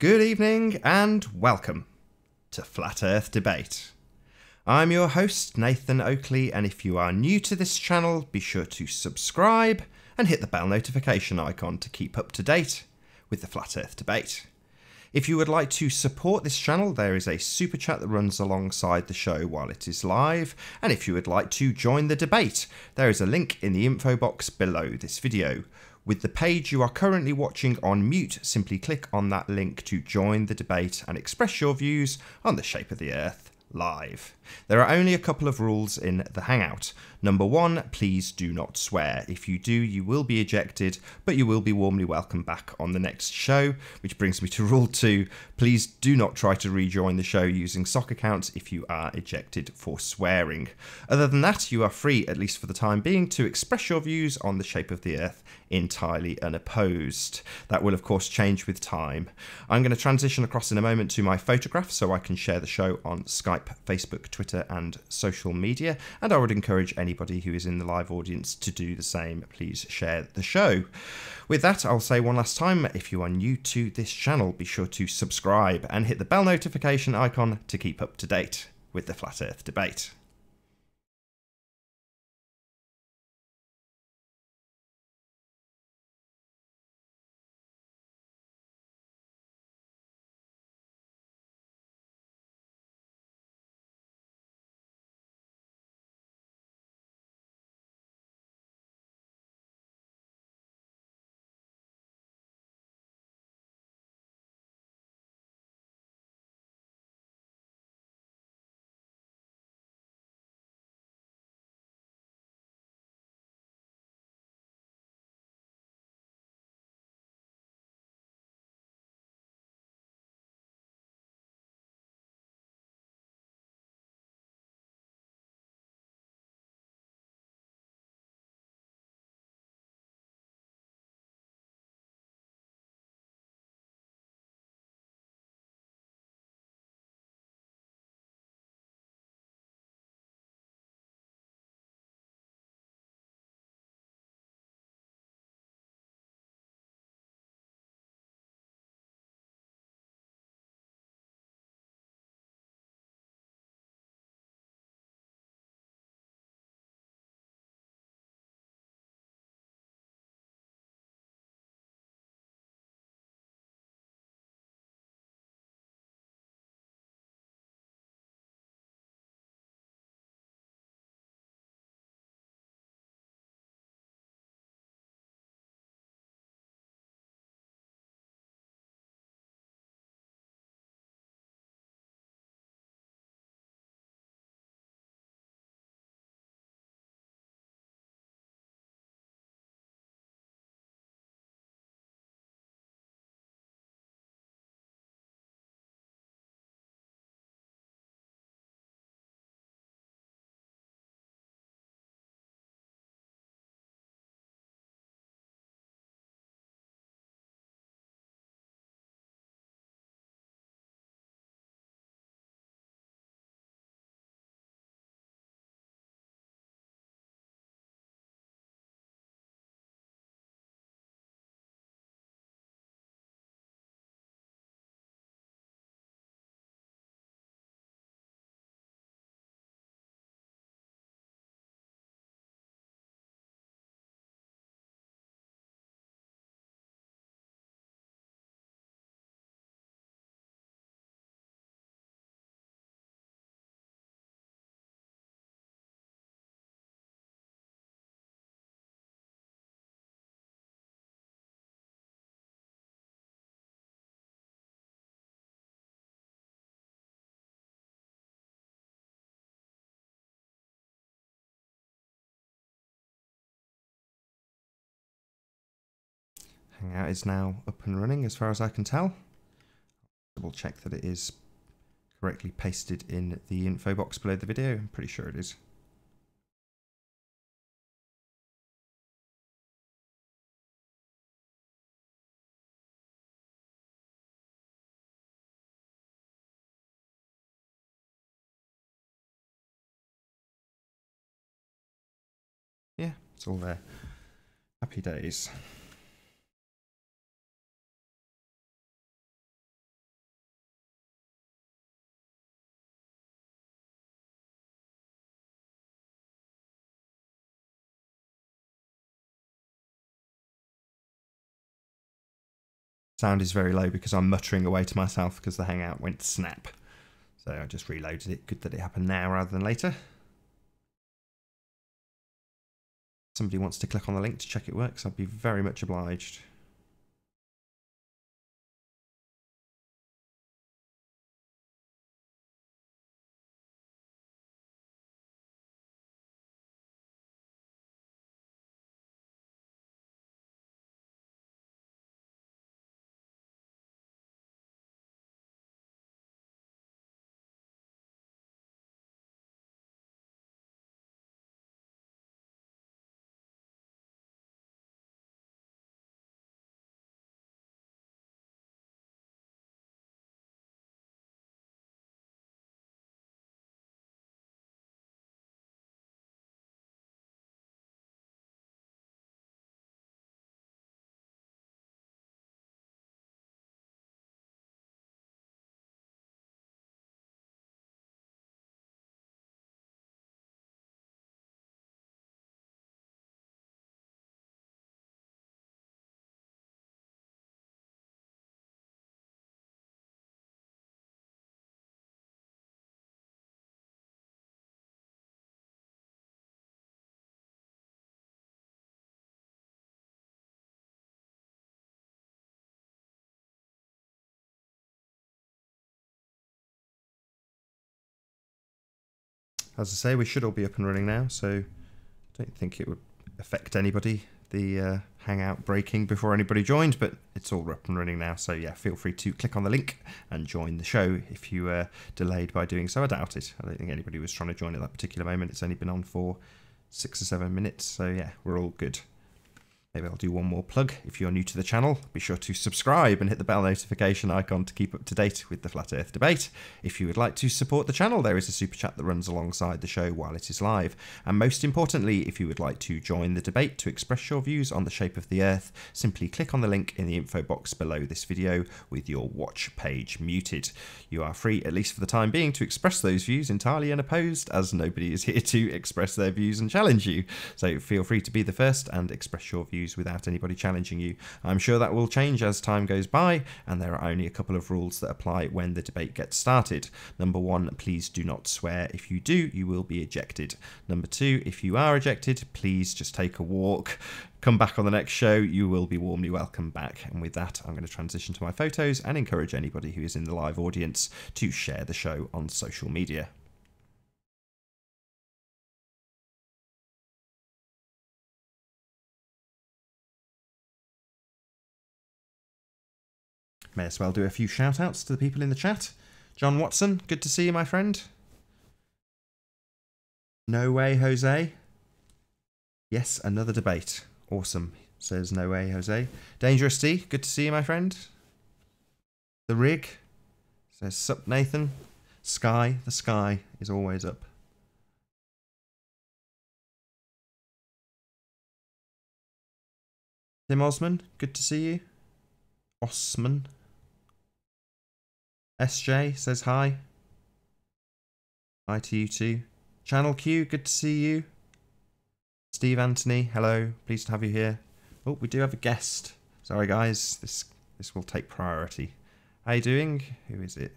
Good evening and welcome to Flat Earth Debate. I'm your host, Nathan Oakley, and if you are new to this channel, be sure to subscribe and hit the bell notification icon to keep up to date with the Flat Earth Debate. If you would like to support this channel, there is a super chat that runs alongside the show while it is live, and if you would like to join the debate, there is a link in the info box below this video. With the page you are currently watching on mute, simply click on that link to join the debate and express your views on the shape of the Earth live. There are only a couple of rules in the Hangout. Number one, please do not swear. If you do, you will be ejected, but you will be warmly welcomed back on the next show. Which brings me to rule two, please do not try to rejoin the show using sock accounts if you are ejected for swearing. Other than that, you are free, at least for the time being, to express your views on the shape of the Earth entirely unopposed. That will of course change with time. I'm going to transition across in a moment to my photograph so I can share the show on Skype, Facebook, Twitter and social media, and I would encourage anybody who is in the live audience to do the same. Please share the show. With that, I'll say one last time, if you are new to this channel, be sure to subscribe and hit the bell notification icon to keep up to date with the Flat Earth Debate. Hangout is now up and running as far as I can tell. Double check that it is correctly pasted in the info box below the video. I'm pretty sure it is. Yeah, it's all there. Happy days. Sound is very low because I'm muttering away to myself because the Hangout went snap. So I just reloaded it. Good that it happened now rather than later. Somebody wants to click on the link to check it works, I'd be very much obliged. As I say, we should all be up and running now, so I don't think it would affect anybody, the Hangout breaking before anybody joined, but it's all up and running now, so yeah, feel free to click on the link and join the show if you were delayed by doing so. I doubt it. I don't think anybody was trying to join at that particular moment. It's only been on for 6 or 7 minutes, so yeah, we're all good. Maybe I'll do one more plug. If you're new to the channel, be sure to subscribe and hit the bell notification icon to keep up to date with the Flat Earth debate. If you would like to support the channel, there is a super chat that runs alongside the show while it is live. And most importantly, if you would like to join the debate to express your views on the shape of the Earth, simply click on the link in the info box below this video with your watch page muted. You are free, at least for the time being, to express those views entirely unopposed, as nobody is here to express their views and challenge you. So feel free to be the first and express your views without anybody challenging you. I'm sure that will change as time goes by, and there are only a couple of rules that apply when the debate gets started. Number 1, please do not swear. If you do, you will be ejected. Number 2, if you are ejected, please just take a walk. Come back on the next show, you will be warmly welcome back. And with that, I'm going to transition to my photos and encourage anybody who is in the live audience to share the show on social media. May as well do a few shout outs to the people in the chat. John Watson, good to see you, my friend. No way, Jose. Yes, another debate. Awesome, says No way, Jose. Dangerous D, good to see you, my friend. The Rig says, sup, Nathan. Sky, the sky is always up. Tim Osman, good to see you. Osman. SJ says hi. Hi to you too. Channel Q, good to see you. Steve Anthony, hello. Pleased to have you here. Oh, we do have a guest. Sorry guys, this will take priority. How you doing? Who is it?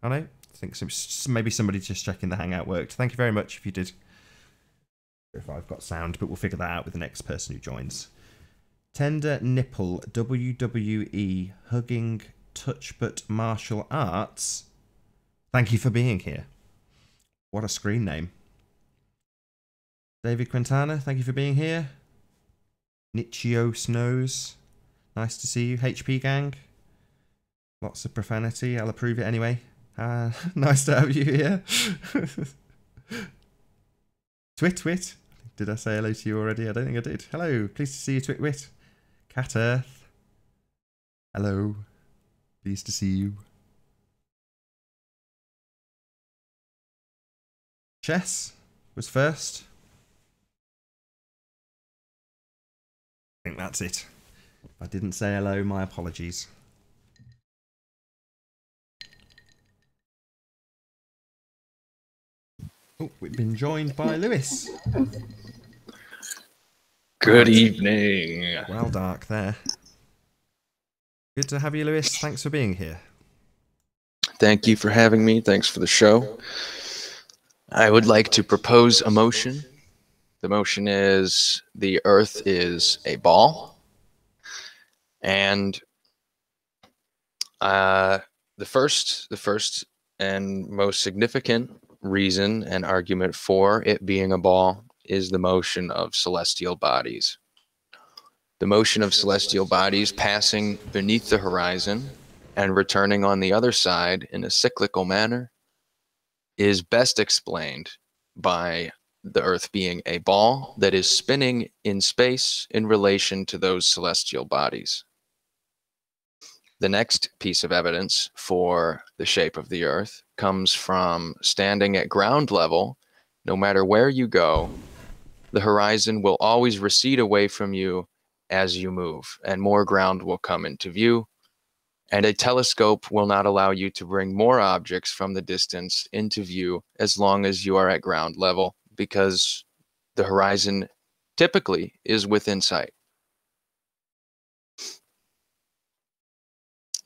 Oh no, I think maybe somebody just checking the Hangout worked. Thank you very much if you did. If I've got sound, but we'll figure that out with the next person who joins. Tender Nipple WWE Hugging Touch But Martial Arts. Thank you for being here. What a screen name. David Quintana, thank you for being here. Nichio Snows, nice to see you. HP Gang, lots of profanity, I'll approve it anyway. Nice to have you here. Twit, did I say hello to you already? I don't think I did. Hello, pleased to see you, Twitwit. Cat Earth, hello, pleased to see you. Chess was first. I think that's it. If I didn't say hello, my apologies. Oh, we've been joined by Lewis. Good evening. Well dark there. Good to have you, Lewis. Thanks for being here. Thank you for having me. Thanks for the show. I would like to propose a motion. The motion is the Earth is a ball, and the first and most significant reason and argument for it being a ball is the motion of celestial bodies. The motion of celestial bodies passing beneath the horizon and returning on the other side in a cyclical manner is best explained by the Earth being a ball that is spinning in space in relation to those celestial bodies. The next piece of evidence for the shape of the Earth comes from standing at ground level. No matter where you go, the horizon will always recede away from you as you move, and more ground will come into view. And a telescope will not allow you to bring more objects from the distance into view as long as you are at ground level, because the horizon typically is within sight.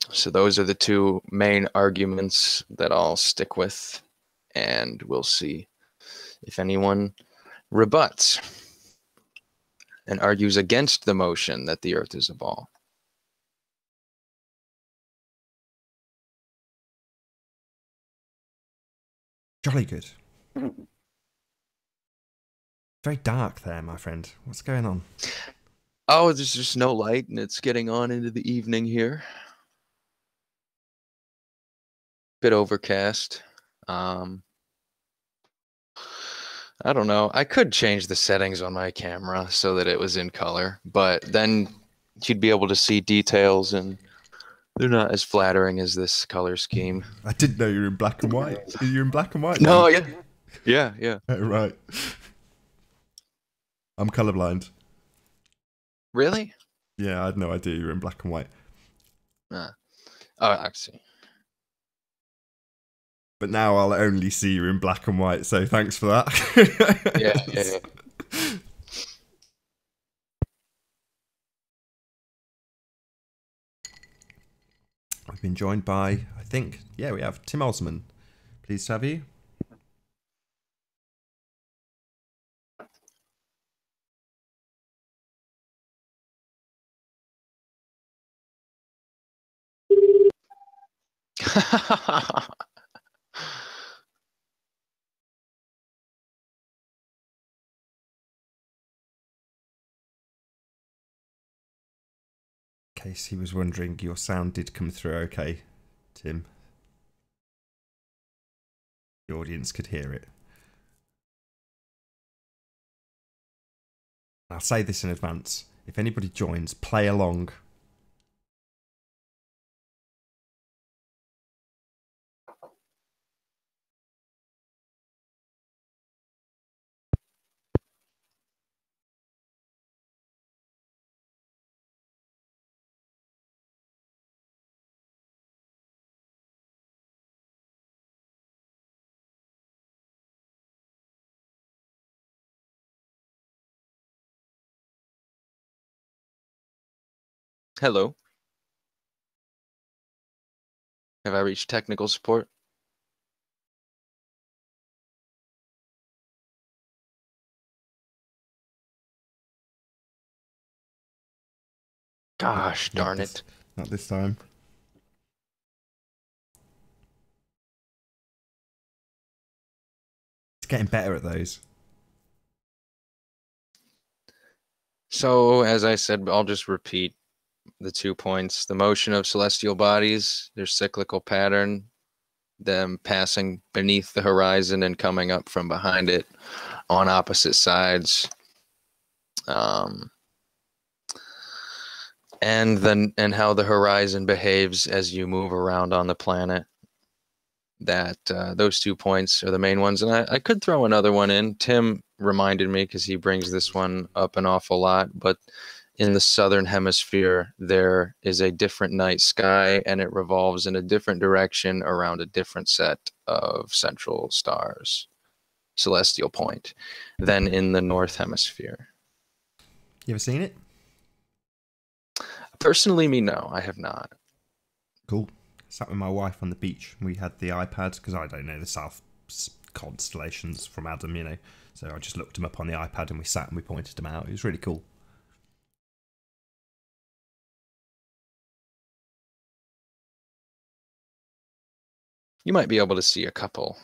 So those are the two main arguments that I'll stick with, and we'll see if anyone rebuts and argues against the motion that the Earth is a ball. Jolly good. Very dark there, my friend. What's going on? Oh, there's just no light, and it's getting on into the evening here. Bit overcast. I don't know. I could change the settings on my camera so that it was in color, but then you'd be able to see details, and they're not as flattering as this color scheme. I didn't know you were in black and white. You're in black and white? No, yeah. Yeah. Oh, right. I'm colorblind. Really? Yeah, I had no idea you were in black and white. Oh, I see. But now I'll only see you in black and white, so thanks for that. Yeah. We've been joined by, I think, yeah, we have Tim Osman. Pleased to have you. In case he was wondering, your sound did come through okay, Tim. The audience could hear it. I'll say this in advance. If anybody joins, play along. Hello. Have I reached technical support? Gosh, darn it. Not this time. It's getting better at those. So, as I said, I'll just repeat the 2 points. The motion of celestial bodies, their cyclical pattern, them passing beneath the horizon and coming up from behind it on opposite sides. And how the horizon behaves as you move around on the planet. That those 2 points are the main ones. And I could throw another one in. Tim reminded me, because he brings this one up an awful lot, but in the southern hemisphere, there is a different night sky, and it revolves in a different direction around a different set of central stars, celestial point, than in the north hemisphere. You ever seen it? Personally, me, no, I have not. Cool. Sat with my wife on the beach. We had the iPad because I don't know the South constellations from Adam, you know. So I just looked them up on the iPad and we sat and we pointed them out. It was really cool. You might be able to see a couple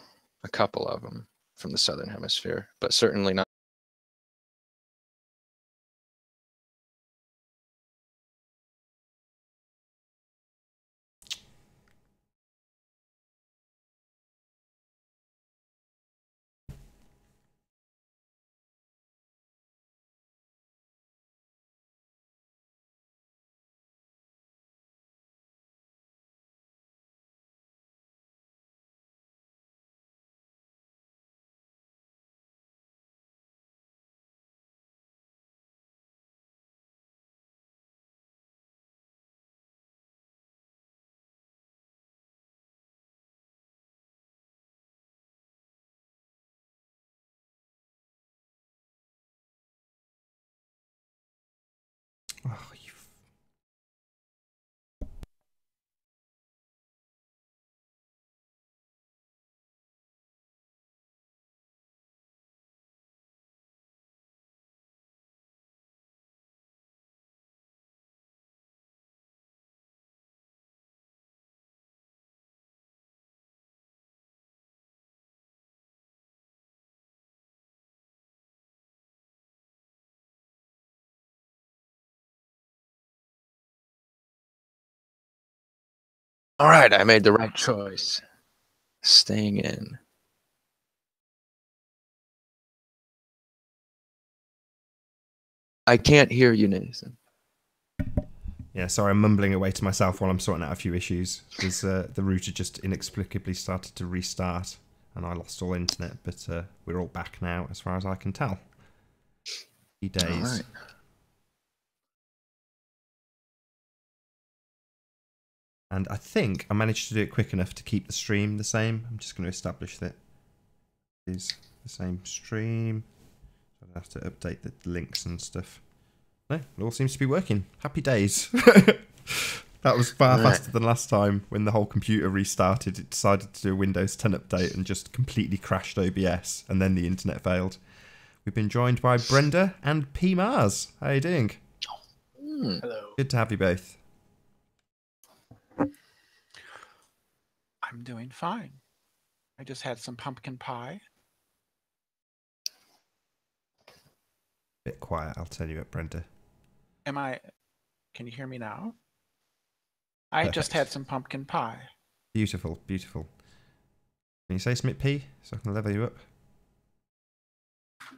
of them from the southern hemisphere, but certainly not. Oh, you... All right, I made the right choice. Staying in. I can't hear you, Nathan. Yeah, sorry, I'm mumbling away to myself while I'm sorting out a few issues. Because the router just inexplicably started to restart and I lost all internet, but we're all back now as far as I can tell. 3 days. All right. And I think I managed to do it quick enough to keep the stream the same. I'm just going to establish that it is the same stream. So I have to update the links and stuff. No, it all seems to be working. Happy days. That was far faster than last time when the whole computer restarted. It decided to do a Windows 10 update and just completely crashed OBS, and then the internet failed. We've been joined by Brenda and P. Mars. How are you doing? Hello. Good to have you both. I'm doing fine. I just had some pumpkin pie. Bit quiet, I'll tell you it, Brenda. Can you hear me now? I just Perfect. had some pumpkin pie. Beautiful, beautiful. Can you say something, P, so I can level you up?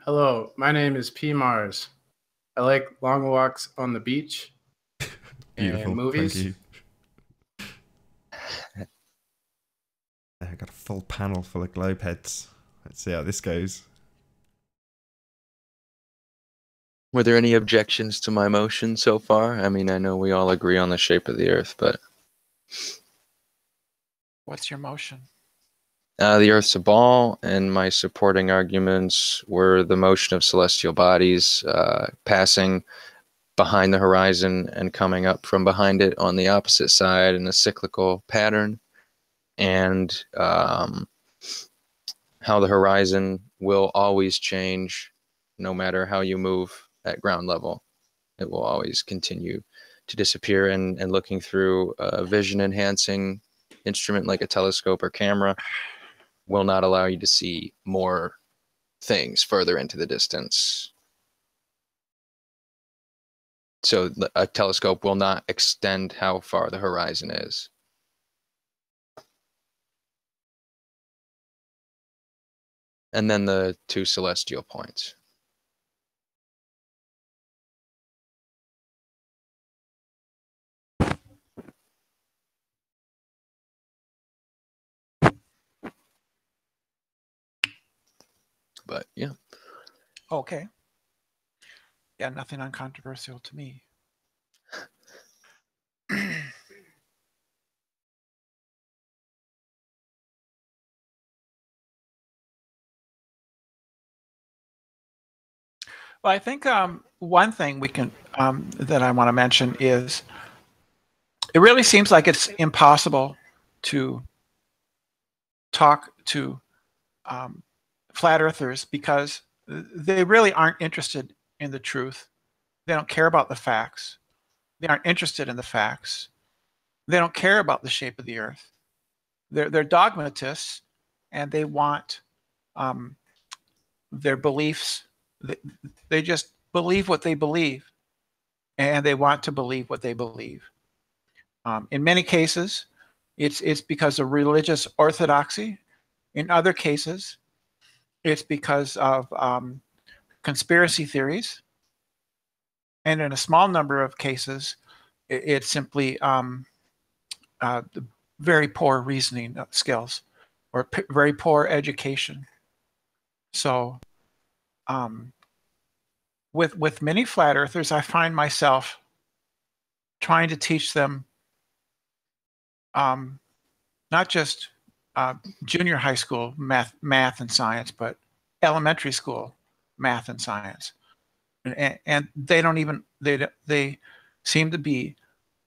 Hello, my name is P. Mars. I like long walks on the beach Beautiful, and movies. thank you. I got a full panel full of globe heads. Let's see how this goes. Were there any objections to my motion so far? I mean, I know we all agree on the shape of the Earth, but... What's your motion? The Earth's a ball, and my supporting arguments were the motion of celestial bodies passing behind the horizon and coming up from behind it on the opposite side in a cyclical pattern, and how the horizon will always change no matter how you move at ground level. It will always continue to disappear, and looking through a vision enhancing instrument like a telescope or camera will not allow you to see more things further into the distance. So a telescope will not extend how far the horizon is. And then the two celestial points. But yeah. Okay. Yeah, nothing uncontroversial to me. Well, I think one thing we can that I want to mention is it really seems like it's impossible to talk to flat earthers because they really aren't interested in the truth. They don't care about the facts. They aren't interested in the facts. They don't care about the shape of the earth. They're dogmatists, and they want their beliefs. They just believe what they believe, and they want to believe what they believe. In many cases, it's because of religious orthodoxy. In other cases, it's because of conspiracy theories. And in a small number of cases, it's simply very poor reasoning skills or very poor education. So with many flat earthers, I find myself trying to teach them not just junior high school math and science, but elementary school math and science. And they don't even, they seem to be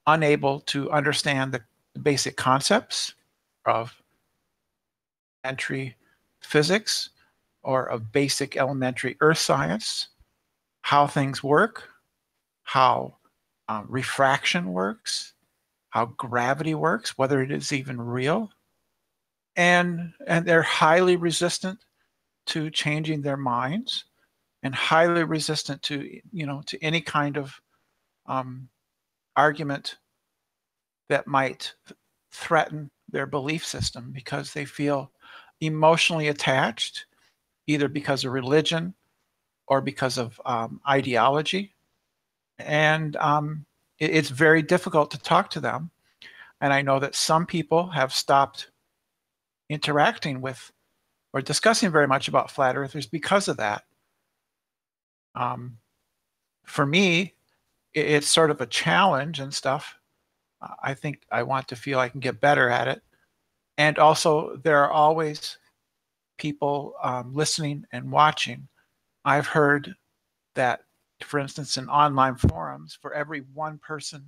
unable to understand the basic concepts of elementary physics or of basic elementary earth science, how things work, how refraction works, how gravity works, whether it is even real. And they're highly resistant to changing their minds and highly resistant to, to any kind of argument that might threaten their belief system because they feel emotionally attached, either because of religion or because of ideology. And it's very difficult to talk to them. And I know that some people have stopped interacting with or discussing very much about flat earthers because of that. For me, it's sort of a challenge and stuff. I think I want to feel I can get better at it. And also, there are always people listening and watching. I've heard that, for instance, in online forums, for every one person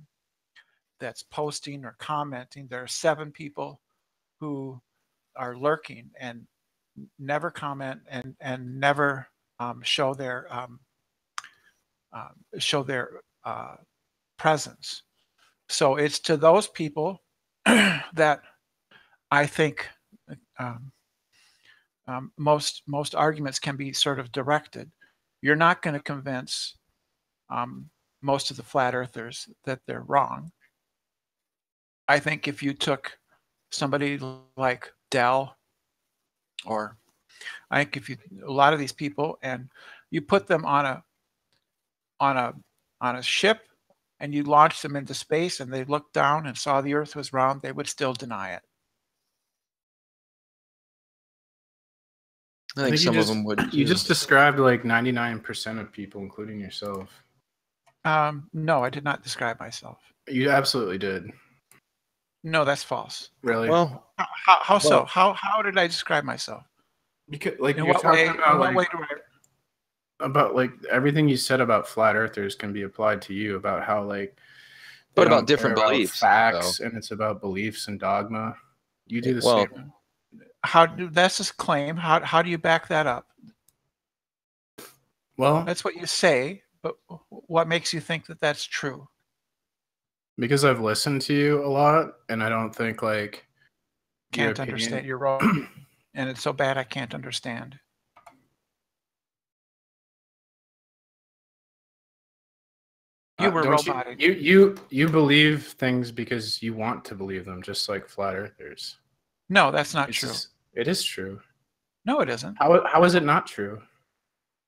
that's posting or commenting, there are 7 people who are lurking and never comment and never show their presence. So it's to those people that I think most arguments can be sort of directed. You're not going to convince most of the flat earthers that they're wrong. I think if you took somebody like Dell, or I think a lot of these people, and you put them on a ship and you launched them into space and they looked down and saw the earth was round, they would still deny it. I think some of them would. You just described like 99% of people, including yourself. No, I did not describe myself. You absolutely did. No, that's false. Really? Well, how so? How did I describe myself? Because like In you're what talking way? about In what like, way do I? about like everything you said about flat earthers can be applied to you about how like But they about don't different care about beliefs, facts, though. and it's about beliefs and dogma. You do the Well, same. That's a claim. How do you back that up? Well, That's what you say, but what makes you think that that's true? because I've listened to you a lot, and I don't think like your Can't opinion. understand. You're wrong, and it's so bad I can't understand. You were Don't robotic. You believe things because you want to believe them, just like flat earthers. No, that's not true. It is true. No, it isn't. How is it not true?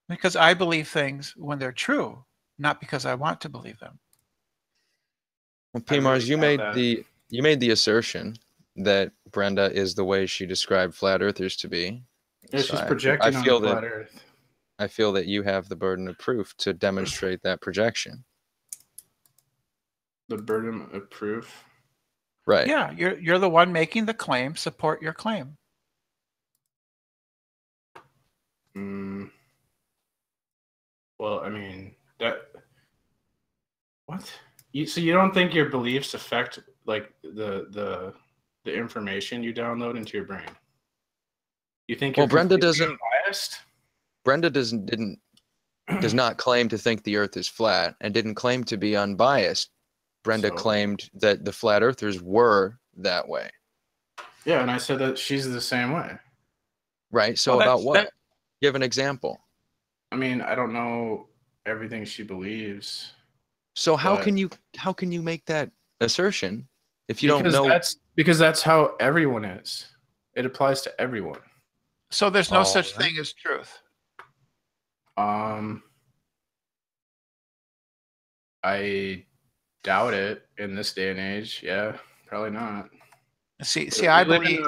Because I believe things when they're true, not because I want to believe them. Well, P-Mars, you really doubt made the assertion that Brenda is the way she described flat earthers to be. Yeah, So she's projecting on the flat earth. I feel that you have the burden of proof to demonstrate that projection. The burden of proof. Right. Yeah, you're the one making the claim. Support your claim. Well, I mean that. What? So you don't think your beliefs affect like the information you download into your brain. You think Well, you're Brenda completely doesn't. unbiased? Brenda does not claim to think the Earth is flat, and didn't claim to be unbiased. Brenda So? claimed that the flat earthers were that way. Yeah, and I said that she's the same way. Right. So Well, about what? Give an example. I mean, I don't know everything she believes. So how But- can you make that assertion if you don't know? Because that's how everyone is. It applies to everyone. So there's no such Alright. thing as truth. I doubt it in this day and age. Yeah, probably not. See, We I live believe.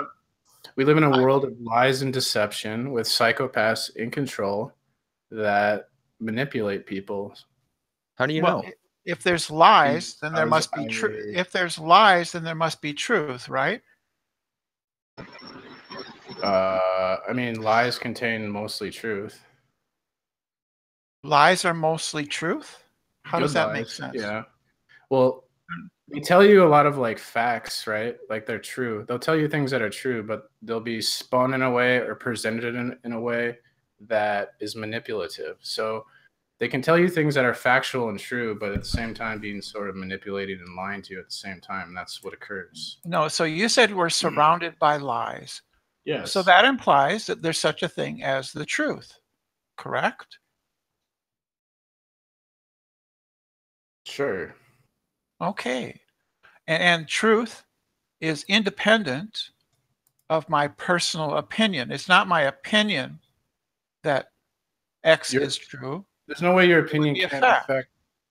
we live in a world of lies and deception with psychopaths in control that manipulate people. How do you Well, know? if there's lies, then there Because must be truth. I- If there's lies, then there must be truth, right? I mean, lies contain mostly truth. Lies are mostly truth. How does Good that make lies, sense? yeah. Well, they tell you a lot of like facts, right? Like they're true. They'll tell you things that are true, but they'll be spun in a way or presented in a way that is manipulative. So they can tell you things that are factual and true, but at the same time being sort of manipulated and lying to you at the same time. That's what occurs. No, so you said we're surrounded by lies. Yes. So that implies that there's such a thing as the truth, correct? Sure. Okay. And truth is independent of my personal opinion. It's not my opinion that X is true. There's no way your It would opinion be a can't fact. affect.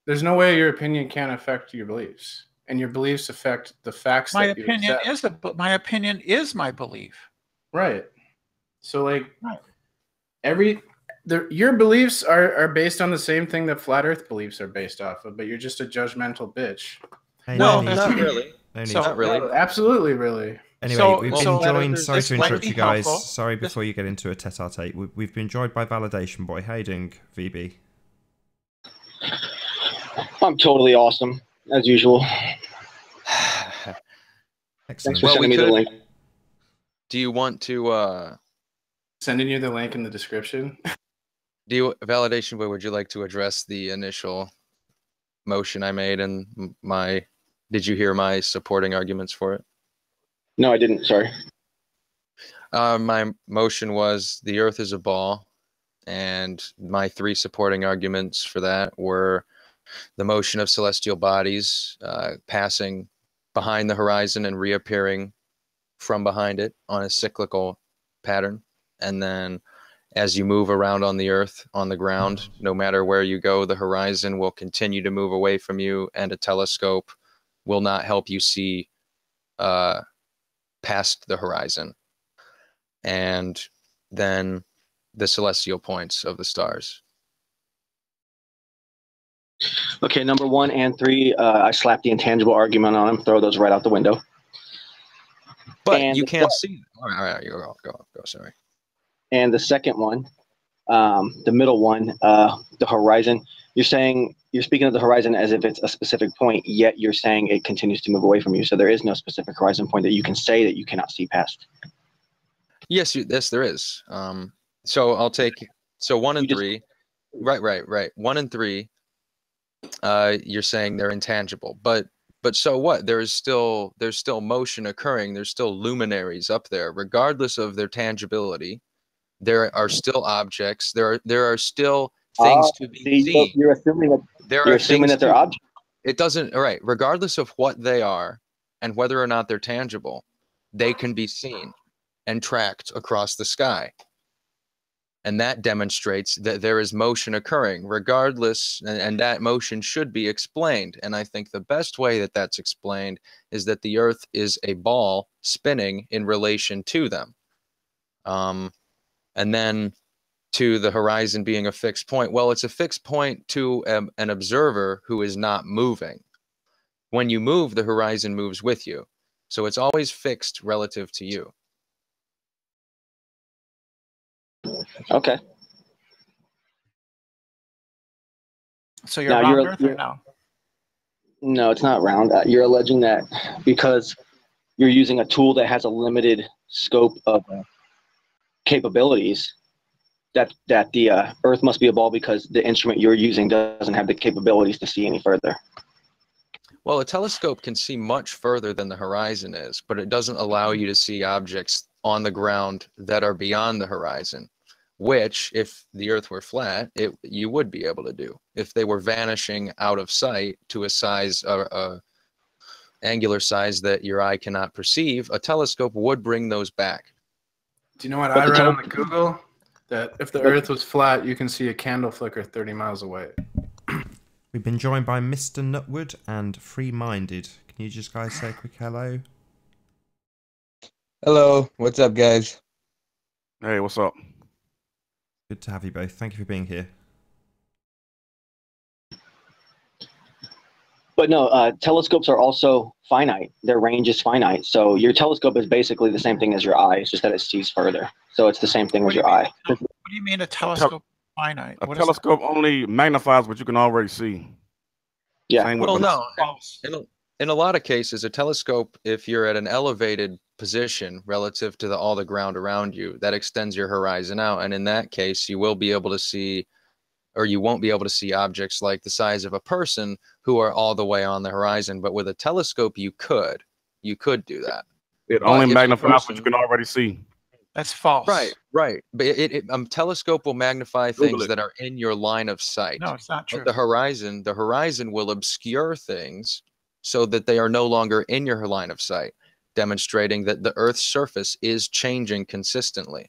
There's no way your opinion can't affect your beliefs, and your beliefs affect the facts My that you opinion accept. my opinion is my belief. Right. So like Right. your beliefs are based on the same thing that flat Earth beliefs are based off of, but you're just a judgmental bitch. Hey, Well, no need not to- really. no need So- to- Not really. No, absolutely, really. Anyway, So- we've so been joined. this Sorry to might interrupt be you guys. helpful. Sorry before you get into a tete-a-tete. We've been joined by Validation Boy. How you doing, VB? I'm totally awesome, as usual. Excellent. Thanks for Well, sending we me the could- link. Do you want to? Sending you the link in the description. Validation Boy? Would you like to address the initial motion I made and my? Did you hear my supporting arguments for it? No, I didn't. Sorry. My motion was the Earth is a ball, and my three supporting arguments for that were the motion of celestial bodies passing behind the horizon and reappearing from behind it on a cyclical pattern, and then as you move around on the Earth, on the ground, no matter where you go, the horizon will continue to move away from you, and a telescope will not help you see past the horizon. And then the celestial points of the stars. Okay, number 1 and 3, I slapped the intangible argument on them. Throw those right out the window. But And you can't see them. All right, you go, sorry. And the second one, the middle one, the horizon. You're speaking of the horizon as if it's a specific point, yet you're saying it continues to move away from you. So there is no specific horizon point that you can say that you cannot see past. Yes, there is. So I'll take 1 and 3. Right. 1 and 3. You're saying they're intangible, but so what? There's still motion occurring. There's still luminaries up there, regardless of their tangibility. There are still objects. There are still things to be seen. You're assuming that they're objects. It doesn't. All right. Regardless of what they are and whether or not they're tangible, they can be seen and tracked across the sky. And that demonstrates that there is motion occurring regardless, and that motion should be explained. And I think the best way that that's explained is that the Earth is a ball spinning in relation to them. And then to the horizon being a fixed point. Well, it's a fixed point to an observer who is not moving. When you move, the horizon moves with you. So it's always fixed relative to you. Okay. So you're Now round you're- Earth or no? No, it's not round. You're alleging that because you're using a tool that has a limited scope of capabilities, that the Earth must be a ball because the instrument you're using doesn't have the capabilities to see any further. Well, a telescope can see much further than the horizon is, but it doesn't allow you to see objects on the ground that are beyond the horizon, which, if the Earth were flat, you would be able to do. If they were vanishing out of sight to a size, angular size that your eye cannot perceive, a telescope would bring those back. Do you know what But I the read on the Google? That if the Earth was flat, you can see a candle flicker 30 miles away. We've been joined by Mr. Nutwood and Free Minded. Can you just guys say a quick hello? Hello, what's up, guys? Hey, what's up? Good to have you both. Thank you for being here. But no, telescopes are also finite. Their range is finite. So your telescope is basically the same thing as your eye. It's just that it sees further. So it's the same thing as your eye. What do you mean a telescope finite? A What is that? telescope only magnifies what you can already see. Yeah. Same with Well, no. False. In a lot of cases, a telescope, if you're at an elevated position relative to all the ground around you, that extends your horizon out. And in that case, you will be able to see, or you won't be able to see objects like the size of a person who are all the way on the horizon. But with a telescope, you could do that. It But only if a magnifies what person- you can already see. That's false. Right. But telescope will magnify Google things it. that are in your line of sight. No, it's not true. But the horizon will obscure things so that they are no longer in your line of sight, demonstrating that the Earth's surface is changing consistently.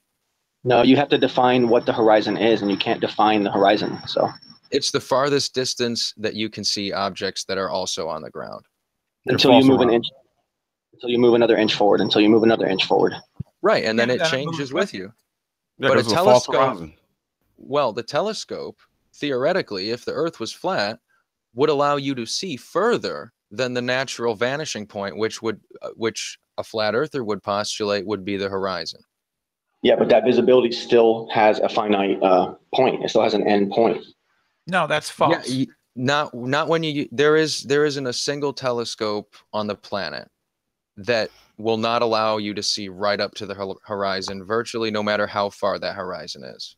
No, you have to define what the horizon is, and you can't define the horizon. So It's the farthest distance that you can see objects that are also on the ground. until you false move an around. inch, until you move another inch forward, until you move another inch forward. Right, and then Yeah, it then it changes moves with with you. Yeah, But a 'cause it's a false telescope, horizon. well, the telescope, theoretically, if the Earth was flat, would allow you to see further than the natural vanishing point, which a flat earther would postulate would be the horizon. Yeah, but that visibility still has a finite point. It still has an end point. No, that's false. Yeah, not when there isn't a single telescope on the planet that will not allow you to see right up to the horizon, virtually no matter how far that horizon is.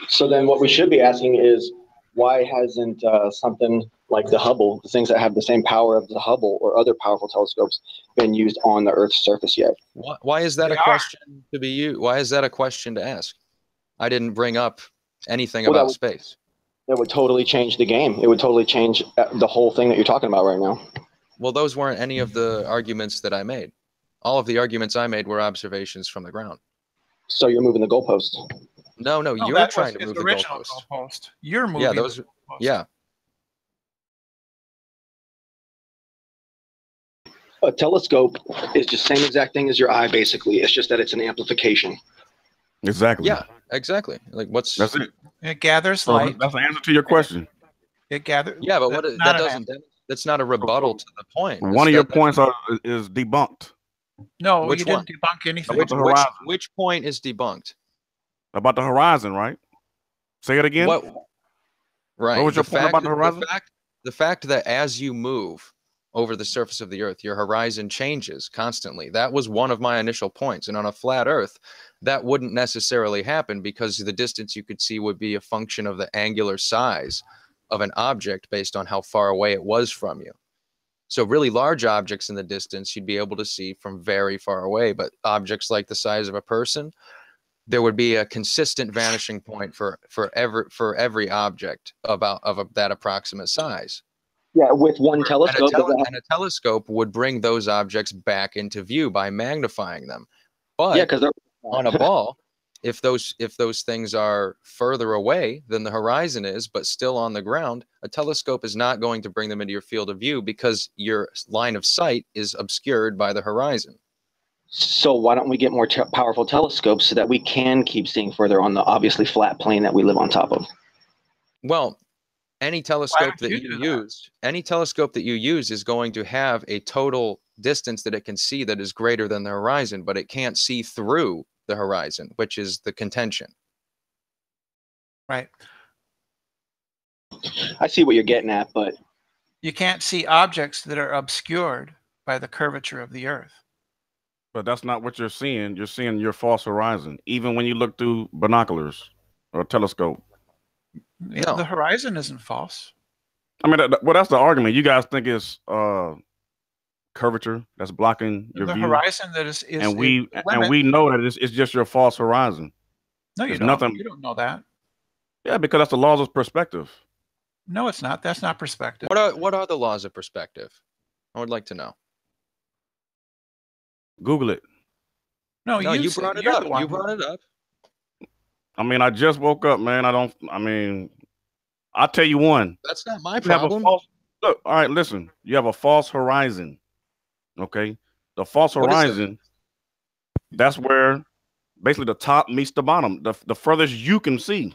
So then what we should be asking is, why hasn't something like the Hubble, the things that have the same power of the Hubble or other powerful telescopes, been used on the Earth's surface yet? Why is that They a are. question to be used? Why is that a question to ask? I didn't bring up anything Well, about space. That would totally change the game. It would totally change the whole thing that you're talking about right now. Well, those weren't any of the arguments that I made. All of the arguments I made were observations from the ground. So you're moving the goalpost. No, No, you're that trying was to move his the original goalpost. goalpost. You're moving Yeah, the those. goalpost. Yeah, A telescope is the same exact thing as your eye, basically. It's just that it's an amplification. Exactly. yeah, exactly. Like what's That's it. It gathers So light. that's the answer to your question. It gathers. Yeah, but that's what not that an doesn't. That's not a rebuttal to the point. One of your points is debunked No, Which you didn't one? debunk anything. Which- the horizon. Which point is debunked? about the horizon, right? Say it again. What? Right. What was your point about the horizon? The fact that as you move over the surface of the Earth, your horizon changes constantly. That was one of my initial points. And on a flat Earth, that wouldn't necessarily happen because the distance you could see would be a function of the angular size of an object based on how far away it was from you. So really large objects in the distance, you'd be able to see from very far away. But objects like the size of a person, there would be a consistent vanishing point for every object of that approximate size. Yeah, with one telescope. And a telescope would bring those objects back into view by magnifying them. But Yeah, because they're on a ball, if those things are further away than the horizon is, but still on the ground, a telescope is not going to bring them into your field of view because your line of sight is obscured by the horizon. So why don't we get more powerful telescopes so that we can keep seeing further on the obviously flat plane that we live on top of? Well, any telescope don't that you you do that? use, any telescope that you use is going to have a total distance that it can see that is greater than the horizon, but it can't see through the horizon, which is the contention. Right. I see what you're getting at, but You can't see objects that are obscured by the curvature of the Earth. But that's not what you're seeing. You're seeing your false horizon, even when you look through binoculars or a telescope. No. The horizon isn't false. I mean, well, that's the argument. You guys think it's curvature that's blocking your The view, horizon that is and we the limit. know that it's just your false horizon. No, you There's don't. nothing. You don't know that. Yeah, because that's the laws of perspective. No, it's not. That's not perspective. What are the laws of perspective? I would like to know. Google it. No, No, you brought it up. You brought it up. I mean, I just woke up, man. I mean, I'll tell you one. That's not my You have a problem. look, all right, listen. You have a false horizon. Okay? The false What is it? horizon, that's where basically the top meets the bottom. The furthest you can see.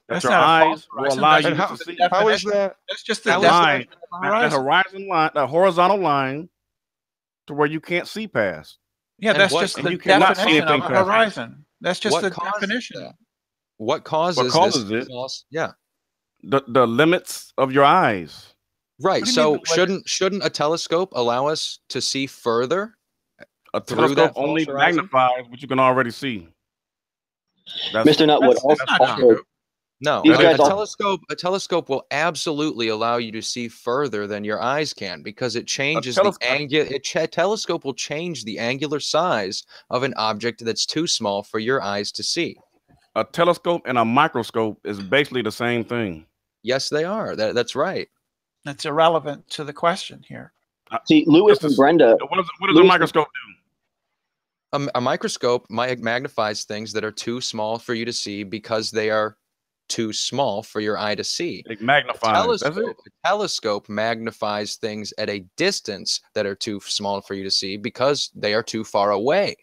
That's Your not a eyes false will horizon. allow That's you just to the see. How is definition. that? That's just the That line, definition of that horizon. horizon line, that horizontal line to where you can't see past. Yeah, And that's what- just and the you cannot see definition of anything a past it. horizon. That's just What the causes definition. that? What causes, What causes this it? false? Yeah. The limits of your eyes. Right. What do you So mean the limit? shouldn't a telescope allow us to see further? A Through telescope that false only horizon? magnifies what you can already see. That's, Mr. Nutwood That's not also true. No, These a guys all- telescope will absolutely allow you to see further than your eyes can because it changes the telescope- angle. Telescope will change the angular size of an object that's too small for your eyes to see. a telescope and a microscope is basically the same thing. Yes, they are. That's right. That's irrelevant to the question here. see Lewis It's and the- Brenda. What does a Lewis- microscope do? A microscope magnifies things that are too small for you to see because they are too small for your eye to see. It magnifies. That's it. A telescope magnifies things at a distance that are too small for you to see because they are too far away.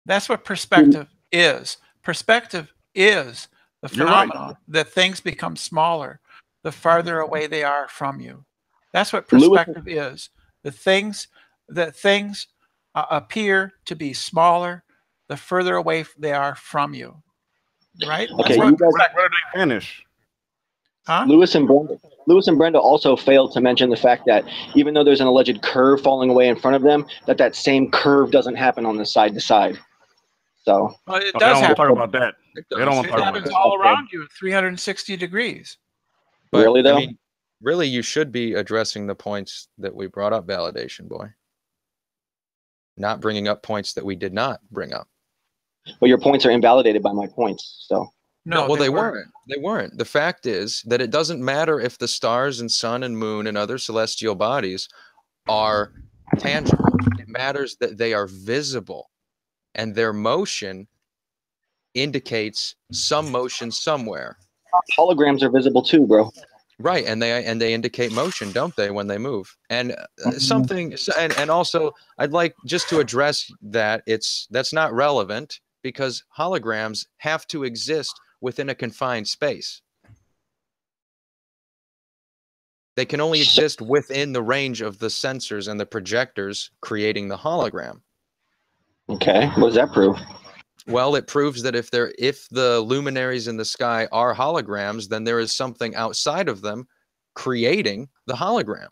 That's what perspective is. Perspective is the You're right. phenomenon that things become smaller the farther away they are from you. That's what Lewis- perspective is. The things that things appear to be smaller the further away they are from you. Right? Okay, That's you what guys- perspective- Where did they finish? huh? Lewis and Brenda also failed to mention the fact that even though there's an alleged curve falling away in front of them, that same curve doesn't happen on the side to side. So Well, it Oh, they does don't want to happen. talk about that. It They don't want It to talk about happens that. all around you at 360 degrees. But, Really, though? I mean, really, you should be addressing the points that we brought up, validation boy. Not bringing up points that we did not bring up. but your points are invalidated by my points. So No, well, they weren't. They weren't. The fact is that it doesn't matter if the stars and sun and moon and other celestial bodies are tangible. It matters that they are visible, and their motion indicates some motion somewhere. holograms are visible too, bro. Right, and they indicate motion, don't they, when they move? And and also, I'd like just to address that that's not relevant because holograms have to exist within a confined space. They can only exist within the range of the sensors and the projectors creating the hologram. Okay, what does that prove? Well, it proves that if the luminaries in the sky are holograms, then there is something outside of them creating the hologram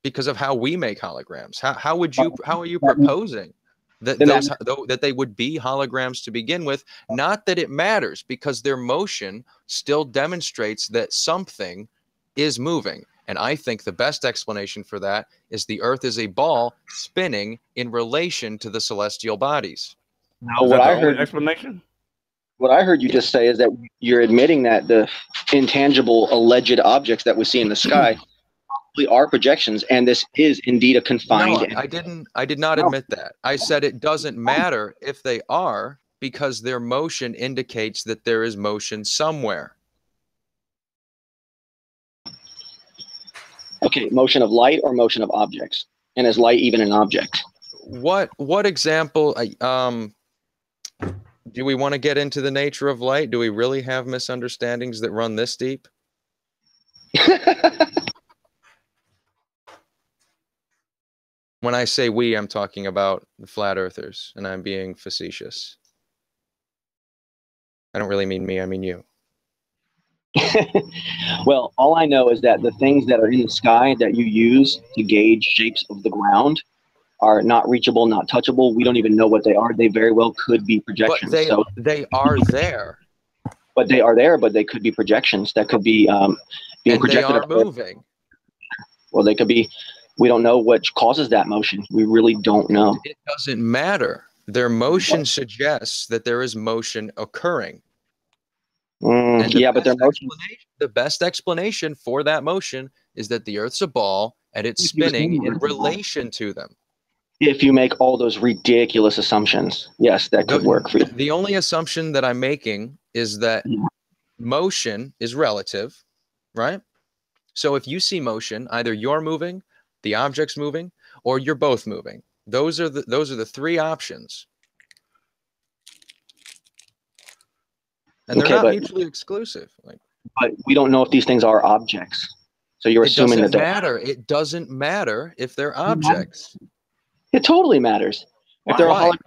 because of how we make holograms. How are you proposing that that they would be holograms to begin with? Not that it matters because their motion still demonstrates that something is moving. And I think the best explanation for that is the Earth is a ball spinning in relation to the celestial bodies. Now, Is what that the I only heard, explanation? what I heard you just say is that you're admitting that the intangible alleged objects that we see in the sky probably are projections, and this is indeed a confined. No, I did not admit that. I said it doesn't matter if they are because their motion indicates that there is motion somewhere. Okay, motion of light or motion of objects, and is light even an object? What example? Do we want to get into the nature of light? Do we really have misunderstandings that run this deep? When I say we, I'm talking about the flat earthers, and I'm being facetious. I don't really mean me, I mean you. Well, all I know is that the things that are in the sky that you use to gauge shapes of the ground are not reachable, not touchable. We don't even know what they are. They very well could be But projections. they are there, But they are there, but they could be projections that could be being and they projected. are moving. Well, they could be. We don't know what causes that motion. We really don't know. It doesn't matter. Their motion suggests that there is motion occurring. And Yeah, but their motion. The best explanation for that motion is that the Earth's a ball and it's spinning in relation to them. If you make all those ridiculous assumptions, yes, that could work for you. The only assumption that I'm making is that motion is relative, right? So if you see motion, either you're moving, the object's moving, or you're both moving. Those are the three options. And they're not mutually exclusive. But we don't know if these things are objects. So you're assuming that it doesn't matter if they're objects. It totally matters. If they're a hologram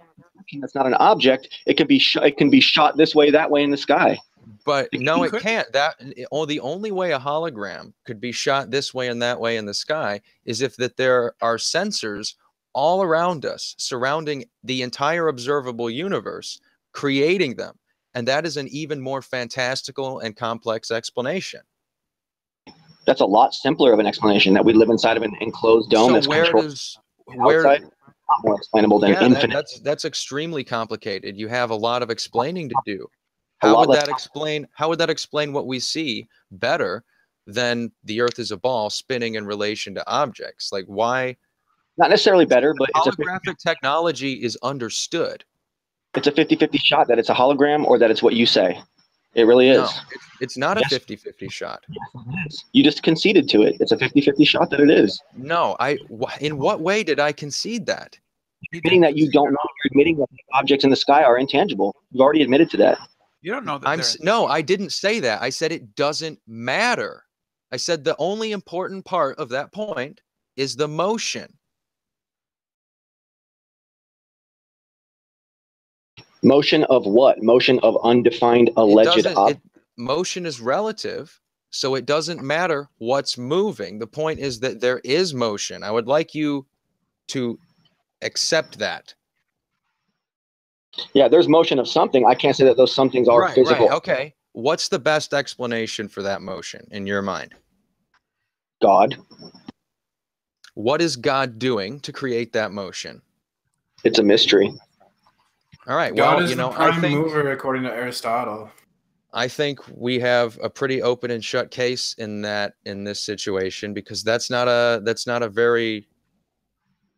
that's not an object, it can be shot this way, that way in the sky. But no, it can't. The only way a hologram could be shot this way and that way in the sky is if that there are sensors all around us, surrounding the entire observable universe, creating them. And that is an even more fantastical and complex explanation. That's a lot simpler of an explanation, that we live inside of an enclosed dome that's controlled outside. Not more explainable than infinite. That's extremely complicated. You have a lot of explaining to do. How would that explain what we see better than the Earth is a ball spinning in relation to objects? Like, why? Not necessarily better, but holographic technology is understood. It's a 50-50 shot that it's a hologram or that it's what you say. It really is. No, it's not a 50-50 shot. You just conceded to it. It's a 50-50 shot that it is. No, in what way did I concede that? Admitting that you don't know. You're admitting that the objects in the sky are intangible. You've already admitted to that. You don't know that. No, I didn't say that. I said it doesn't matter. I said the only important part of that point is the motion. Motion of what? Motion of undefined alleged object. Motion is relative, so it doesn't matter what's moving. The point is that there is motion. I would like you to accept that. Yeah, there's motion of something. I can't say that those somethings are physical. Right, okay. What's the best explanation for that motion in your mind? God. What is God doing to create that motion? It's a mystery. All right. God is the prime mover, according to Aristotle. I think we have a pretty open and shut case in this situation, because that's not a very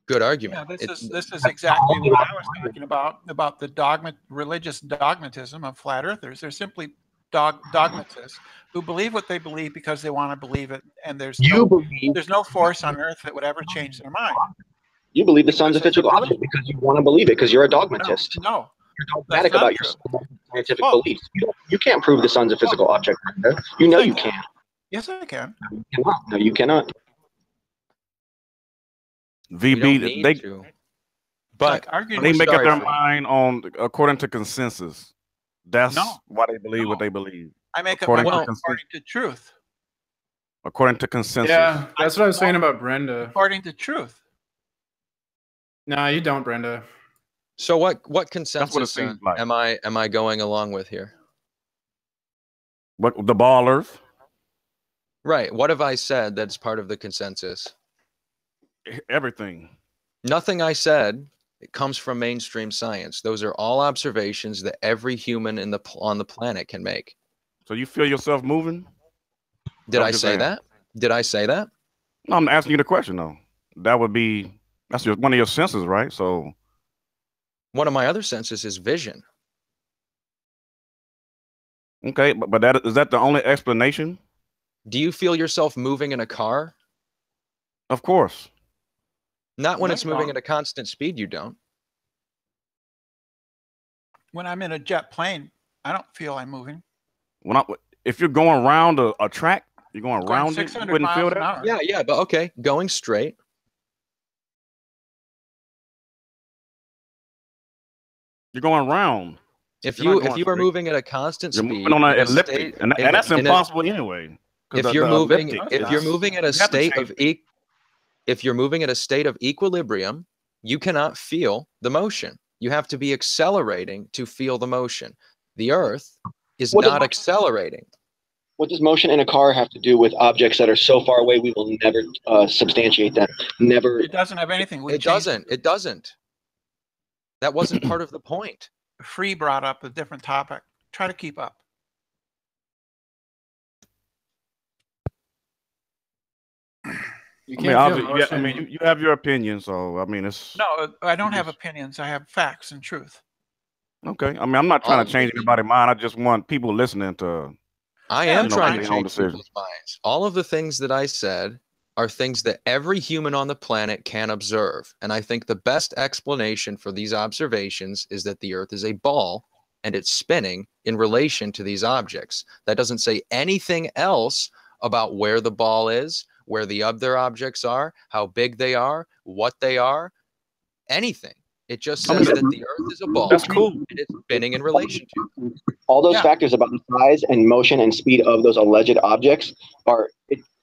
good argument. Yeah, this is exactly what I was talking about the religious dogmatism of flat earthers. They're simply dogmatists who believe what they believe because they want to believe it, and there's no force on earth that would ever change their mind. You believe the sun's a physical object because you want to believe it, because you're a dogmatist. No. You're dogmatic about your scientific beliefs. You can't prove the sun's a physical object. You know you can't. Yes, I can. No, you cannot. VB, they make up their mind according to consensus. That's why they believe what they believe. I make up my mind according to truth. According to consensus. Yeah, that's what I was saying about Brenda. According to truth. No, you don't, Brenda. So what consensus am I going along with here? What, the ballers? Right. What have I said that's part of the consensus? Everything. Nothing I said, it comes from mainstream science. Those are all observations that every human on the planet can make. So you feel yourself moving? Did I say that? Did I say that? No, I'm asking you the question though. That's one of your senses, right? So one of my other senses is vision. Okay, but is that the only explanation? Do you feel yourself moving in a car? Of course. Not when it's moving at a constant speed, you don't. When I'm in a jet plane, I don't feel I'm moving. If you're going around a track, you're going around it, you wouldn't feel that? Yeah, but okay, going straight. You're going around. If You're not you going are straight. moving at a constant You're speed, moving on an in a elliptic, state, and that's in a- impossible anyway. 'Cause if you're moving, elliptic if you're is- moving at a you have to state change of if you're moving at a state of equilibrium, you cannot feel the motion. You have to be accelerating to feel the motion. The Earth is What does not motion- accelerating. What does motion in a car have to do with objects that are so far away we will never substantiate them? Never. It doesn't have anything. We It changed doesn't. It doesn't. That wasn't part of the point. Free brought up a different topic. Try to keep up. You I can't mean, feel obviously, yeah, I motion. mean, you have your opinion, so I mean, it's No, I don't have Yes. opinions. I have facts and truth. okay. I mean, I'm not trying All to change of the- anybody's mind. I just want people listening to. I Yeah, am you know, trying make to their own change decision. people's minds. All of the things that I said are things that every human on the planet can observe. And I think the best explanation for these observations is that the Earth is a ball and it's spinning in relation to these objects. That doesn't say anything else about where the ball is, where the other objects are, how big they are, what they are, anything. It just I mean, says that the Earth is a ball That's cool. and it's spinning in relation to them. All those Yeah. factors about the size and motion and speed of those alleged objects are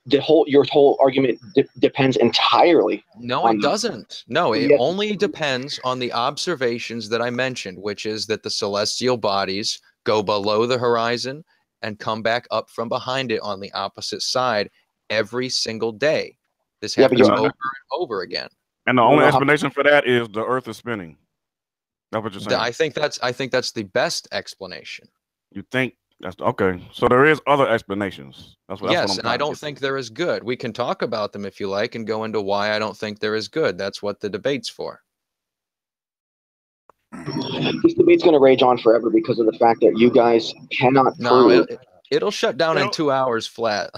your whole argument depends entirely. No, it doesn't. No, it Yes. only depends on the observations that I mentioned, which is that the celestial bodies go below the horizon and come back up from behind it on the opposite side every single day. This Yeah, but happens you're- over and over again. And the You only know how- explanation for that is the Earth is spinning. That's what you're saying. I think that's the best explanation. You think that's okay? So there is other explanations. That's what. Yes, I'm and trying I to don't get think they're as good. We can talk about them if you like and go into why I don't think they're as good. That's what the debate's for. This debate's going to rage on forever because of the fact that you guys cannot No, prove. it'll shut down in It'll- 2 hours flat.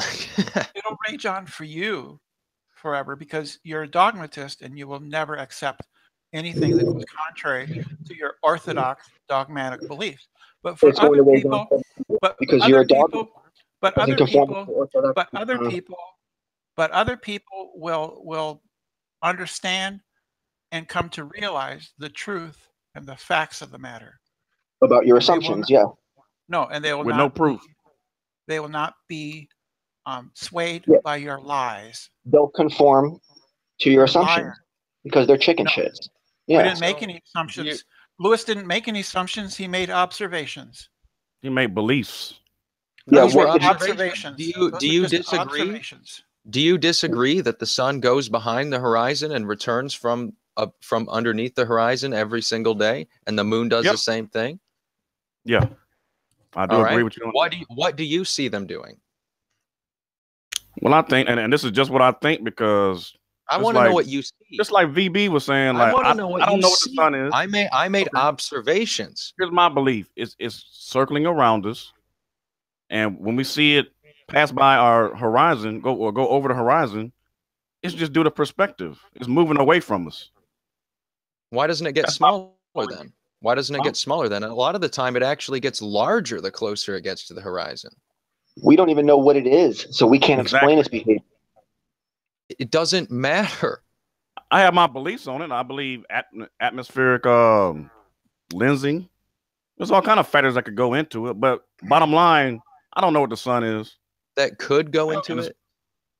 It'll rage on for you forever because you're a dogmatist and you will never accept anything that goes contrary to your orthodox dogmatic beliefs. But for It's going other to rage people, on but because other you're a dog. people, but doesn't other conform people, to orthodox. but other people will understand and come to realize the truth and the facts of the matter. About your They will assumptions, not- yeah. No, and they will with not no proof. They will not be swayed Yeah. by your lies. They'll conform to your You're a assumptions liar. because they're chicken No. shits. We Yeah. didn't make any assumptions. Lewis didn't make any assumptions. He made observations. He made beliefs. Yeah, Those were what did- observations. Do Those you are just disagree? observations. Do you disagree that the sun goes behind the horizon and returns from underneath the horizon every single day, and the moon does Yep. the same thing? Yeah, I do All agree right. with you. On What do you see them doing? Well, I think, and this is just what I think because I Just want to know like- what you see. just like VB was saying, I like want I, to know what I don't you know what see. the sun is. I made Okay. observations. Here's my belief: it's circling around us, and when we see it pass by our horizon, go over the horizon, it's just due to perspective. It's moving away from us. Why doesn't it get That's my smaller point. then? Why doesn't it Huh? get smaller then? A lot of the time, it actually gets larger the closer it gets to the horizon. We don't even know what it is, so we can't explain Exactly. its behavior. It doesn't matter. I have my beliefs on it. I believe atmospheric lensing. There's all kind of factors that could go into it, but bottom line, I don't know what the sun is. That could go Well, into and it.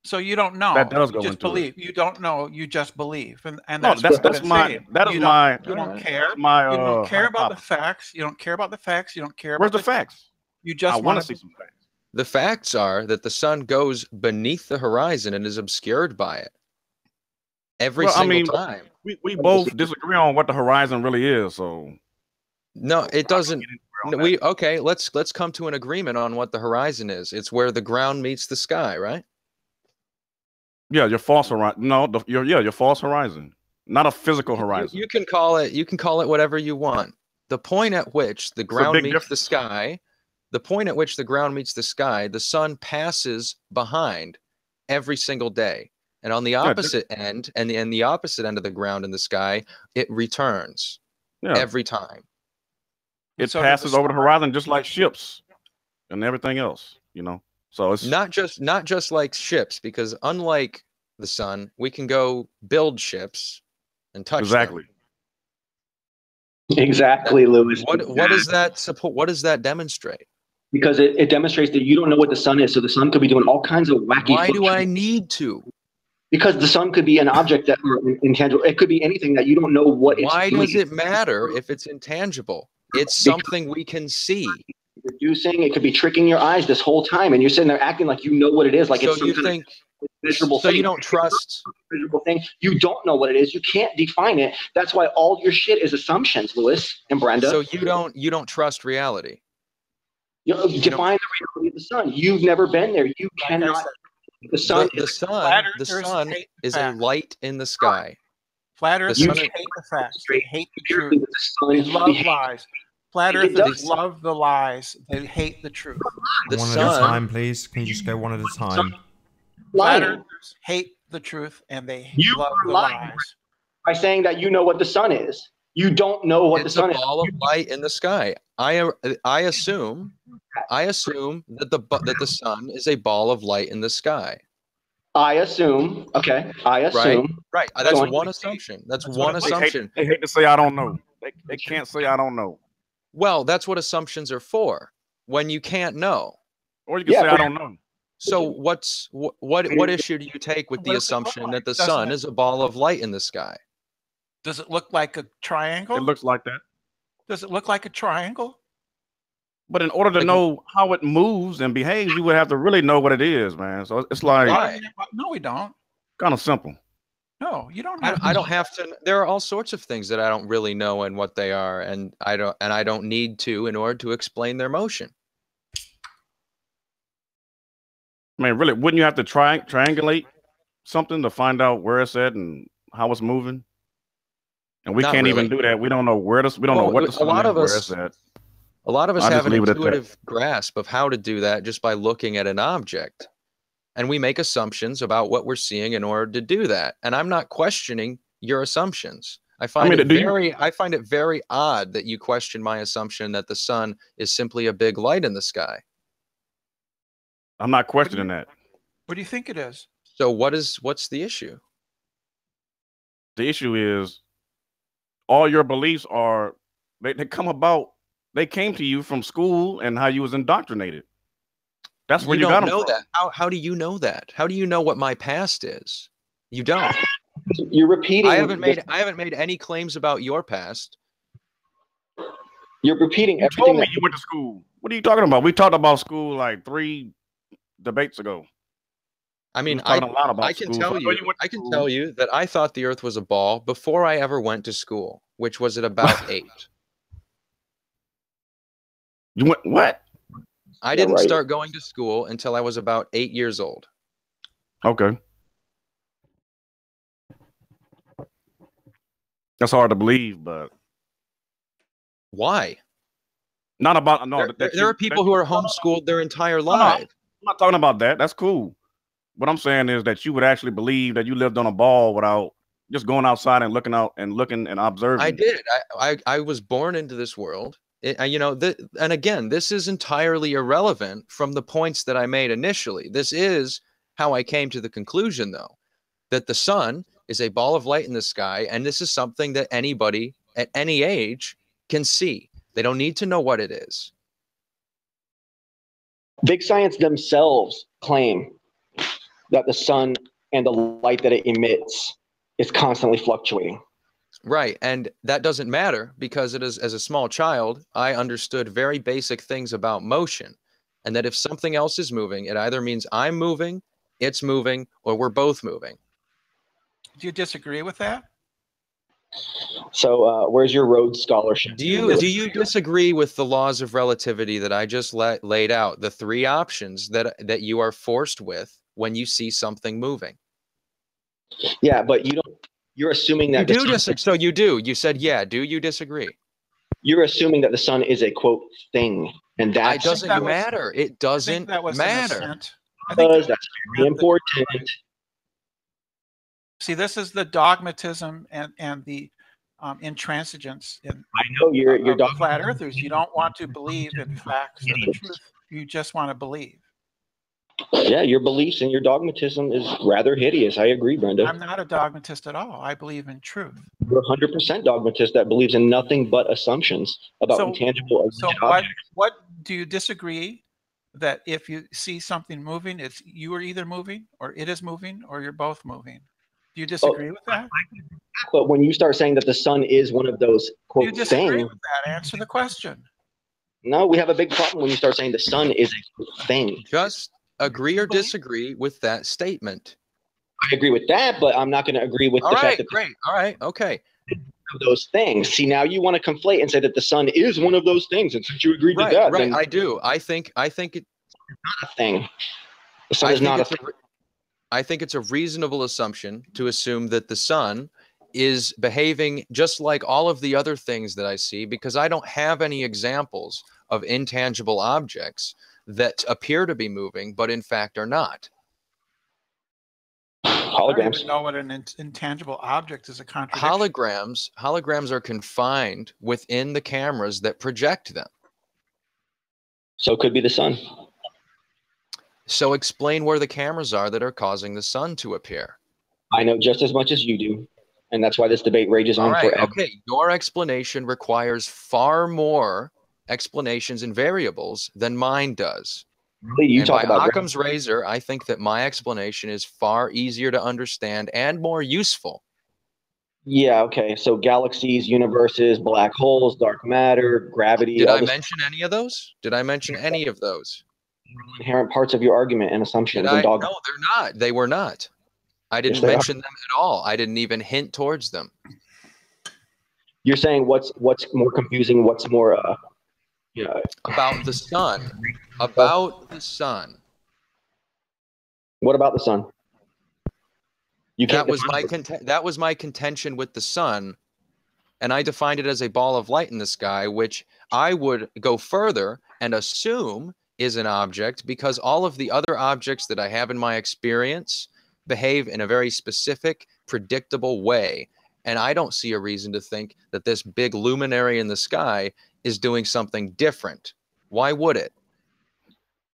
So you don't know. That does You go just into it. believe. You don't know. You just believe, and No, that's that's what I've been my saying. that is You my don't, you don't alright, care. that's my You don't care about the hypothesis. facts. You don't care about the facts. You don't care Where's about the facts? You I just want want to see some facts. The facts are that the sun goes beneath the horizon and is obscured by it every Well, I single mean, time. We both disagree on what the horizon really is, so No, it doesn't. get anywhere on that. Okay, let's come to an agreement on what the horizon is. It's where the ground meets the sky, right? Yeah, your false horizon. No, your false horizon, not a physical horizon. You can call it whatever you want. The point at which the ground big meets the difference. sky, the point at which the ground meets the sky, the sun passes behind every single day. And on the opposite end, and the opposite end of the ground in the sky, it returns Yeah, every time. it So does the passes over the star. horizon just like ships and everything else. So it's Not just like ships, because unlike the sun, we can go build ships and touch them. exactly. Exactly, Lewis. What does that support? What does that demonstrate? Because it demonstrates that you don't know what the sun is. So the sun could be doing all kinds of wacky. Why do I need to? Because the sun could be an object that or intangible. It could be anything that you don't know what it's Why doing. does it matter if it's intangible? It's something we can see. Reducing, it could be tricking your eyes this whole time, and you're sitting there acting like you know what it is, like So it's some you kind think of miserable so thing. you don't trust Miserable thing. You don't know what it is. You can't define it. That's why all your shit is assumptions, Lewis and Brenda. so you don't trust reality. You know, define the reality of the sun. You've never been there. You cannot. The sun. The sun is a light in the sky. Flat The earthers sun- hate the facts. They hate the truth. The sun They love lies. Flat It does. earthers love the lies. They hate the truth. The One at a sun time, please. Can you just go one at a time? Flat lying earthers hate the truth and they You love are the lying. lies. by saying that you know what the sun is. You don't know what the it's sun a is. ball of light in the sky. I assume that the sun is a ball of light in the sky. I assume. Okay. I assume. Right. That's Going. one assumption. That's That's one what assumption. They hate to say I don't know. They can't say I don't know. Well, that's what assumptions are for. When you can't know. Or you can Yeah, say I don't know. So what issue do you take with the What does it look assumption like? that the Doesn't sun it- is a ball of light in the sky? Does it look like a triangle? It looks like that. Does it look like a triangle? But in order to Like- know how it moves and behaves, you would have to really know what it is, man. So it's like Why? No, we don't. kind of simple. No, you don't have I don't have to. There are all sorts of things that I don't really know and what they are, and I don't need to in order to explain their motion. I mean, really, wouldn't you have to triangulate something to find out where it's at and how it's moving? And we Not can't even really. do that. We don't know where we don't know Well, what the a sun lot is, of where us- it's at. A lot of us I'll have just an leave it at that. intuitive grasp of how to do that just by looking at an object. And we make assumptions about what we're seeing in order to do that. And I'm not questioning your assumptions. I find mean, I find it very odd that you question my assumption that the sun is simply a big light in the sky. I'm not questioning that. What do you think it is? So what's the issue? The issue is all your beliefs are they come about. They came to you from school and how you was indoctrinated. That's where you don't got them know from. that. How do you know that? How do you know what my past is? You don't. You're repeating. I haven't made any claims about your past. You're repeating You everything. told me you went to school. What are you talking about? We talked about school like 3 debates ago. I mean, We was talking a lot about I can school. tell So I know you, went to I can school. tell you that I thought the Earth was a ball before I ever went to school, which was at about 8. You went what? I Yeah, didn't right. start going to school until I was about 8 years old. Okay. That's hard to believe, but Why? not about no. There are people who are homeschooled their entire no. lives. I'm not talking about that. That's cool. What I'm saying is that you would actually believe that you lived on a ball without just going outside and looking out and looking and observing. I did. I was born into this world. And again, this is entirely irrelevant from the points that I made initially. This is how I came to the conclusion, though, that the sun is a ball of light in the sky, and this is something that anybody at any age can see. They don't need to know what it is. Big science themselves claim that the sun and the light that it emits is constantly fluctuating. Right. And that doesn't matter because as a small child, I understood very basic things about motion. And that if something else is moving, it either means I'm moving, it's moving, or we're both moving. Do you disagree with that? So where's your Rhodes scholarship? Do you disagree with the laws of relativity that I just laid out? The 3 options that you are forced with when you see something moving. Yeah, but you don't. You're assuming that So you do. You said, yeah. Do you disagree? You're assuming that the sun is a quote thing, and It that's doesn't that was- matter. It I think doesn't that was an matter. assent. I think because that- that's very important. See, this is the dogmatism and the intransigence in I know you're of the dog. flat earthers. You don't want to believe in facts or the truth. You just want to believe. Yeah, your beliefs and your dogmatism is rather hideous. I agree, Brenda. I'm not a dogmatist at all. I believe in truth. You're 100% dogmatist that believes in nothing but assumptions about intangible So objects. what do you disagree that if you see something moving, it's you are either moving or it is moving or you're both moving? Do you disagree with that? But when you start saying that the sun is one of those, Do quote, you disagree things, with that? Answer the question. no, we have a big problem when you start saying the sun is a thing. Just agree or disagree with that statement. I agree with that, but I'm not going to agree with All the right, fact that great. All right, okay. those things. See, now you want to conflate and say that the sun is one of those things, and since you agreed Right, to that, right. then I do. I think it. a thing. The sun I is think not a it's thing. I think it's a reasonable assumption to assume that the sun is behaving just like all of the other things that I see, because I don't have any examples of intangible objects that appear to be moving, but in fact are not. I don't Holograms. even know what an intangible object is. A contradiction. Holograms are confined within the cameras that project them. So it could be the sun. So explain where the cameras are that are causing the sun to appear. I know just as much as you do, and that's why this debate rages All on right, forever. okay. Your explanation requires far more explanations and variables than mine does. Really, you And talk by about Occam's razor, I think that my explanation is far easier to understand and more useful. Yeah, okay. So galaxies, universes, black holes, dark matter, gravity, Did all I this mention any of those? Did I mention any of those? inherent parts of your argument and Did assumptions I? and dogma. No, they're not. They were not. I didn't they are. mention them at all. I didn't even hint towards them. You're saying what's more confusing, what's more About the sun. About the sun. what about the sun? You can't That was my contention with the sun, and I defined it as a ball of light in the sky, which I would go further and assume is an object, because all of the other objects that I have in my experience behave in a very specific, predictable way. And I don't see a reason to think that this big luminary in the sky is doing something different. Why would it?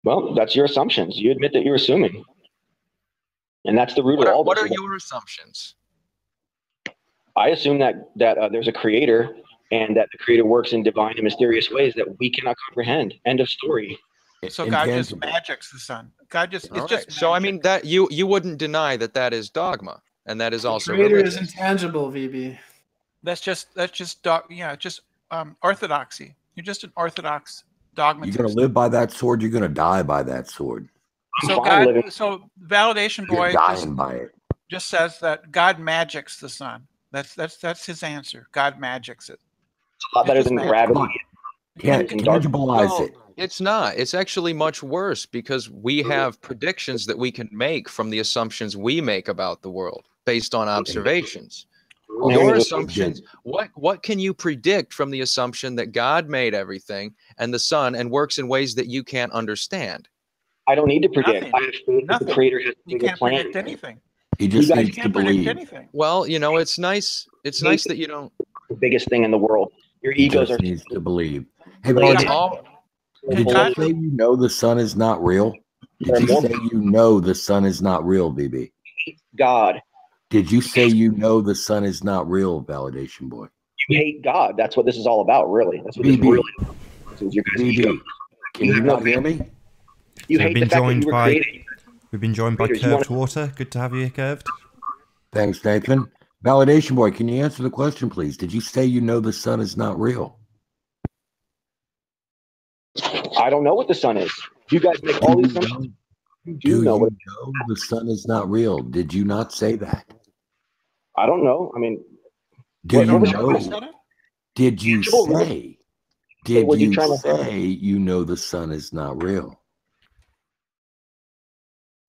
Well, that's your assumptions. You admit that you're assuming. And that's the root of all What this. are your assumptions? I assume that there's a creator and that the creator works in divine and mysterious ways that we cannot comprehend. End of story. So God just magics the sun. God just it's just. So I mean that you wouldn't deny that that is dogma, and that is also Creator religious. is intangible, VB. That's just orthodoxy. You're just an orthodox dogmatist. You're going to live by that sword. You're going to die by that sword. So Validation Boy just says that God magics the sun. That's his answer. God magics it. It's a lot better than gravity. Can't tangibilize it. It's not. It's actually much worse, because we have predictions that we can make from the assumptions we make about the world based on observations. Your assumptions, what can you predict from the assumption that God made everything and the sun and works in ways that you can't understand? I don't need to predict. Nothing. The creator has you can't predict anything. He just needs to believe. Well, you know, it's nice. It's nice that you don't. The biggest thing in the world. Your egos needs to believe. Hey, did you say you know the sun is not real? Did you say you know the sun is not real, BB? God. Did you say you know the sun is not real, Validation Boy? You hate God. That's what this is all about, really. That's what this really is. You guys BB, can you not hear me? You hate the fact that you were created. We've been joined by Curved Water. Good to have you here, Curved. Thanks, Nathan. Validation Boy, can you answer the question, please? Did you say you know the sun is not real? I don't know what the sun is. You guys make all these assumptions. Do you know the sun is not real? Did you not say that? I don't know. I mean, do you know? Did you say? Did you say you know the sun is not real?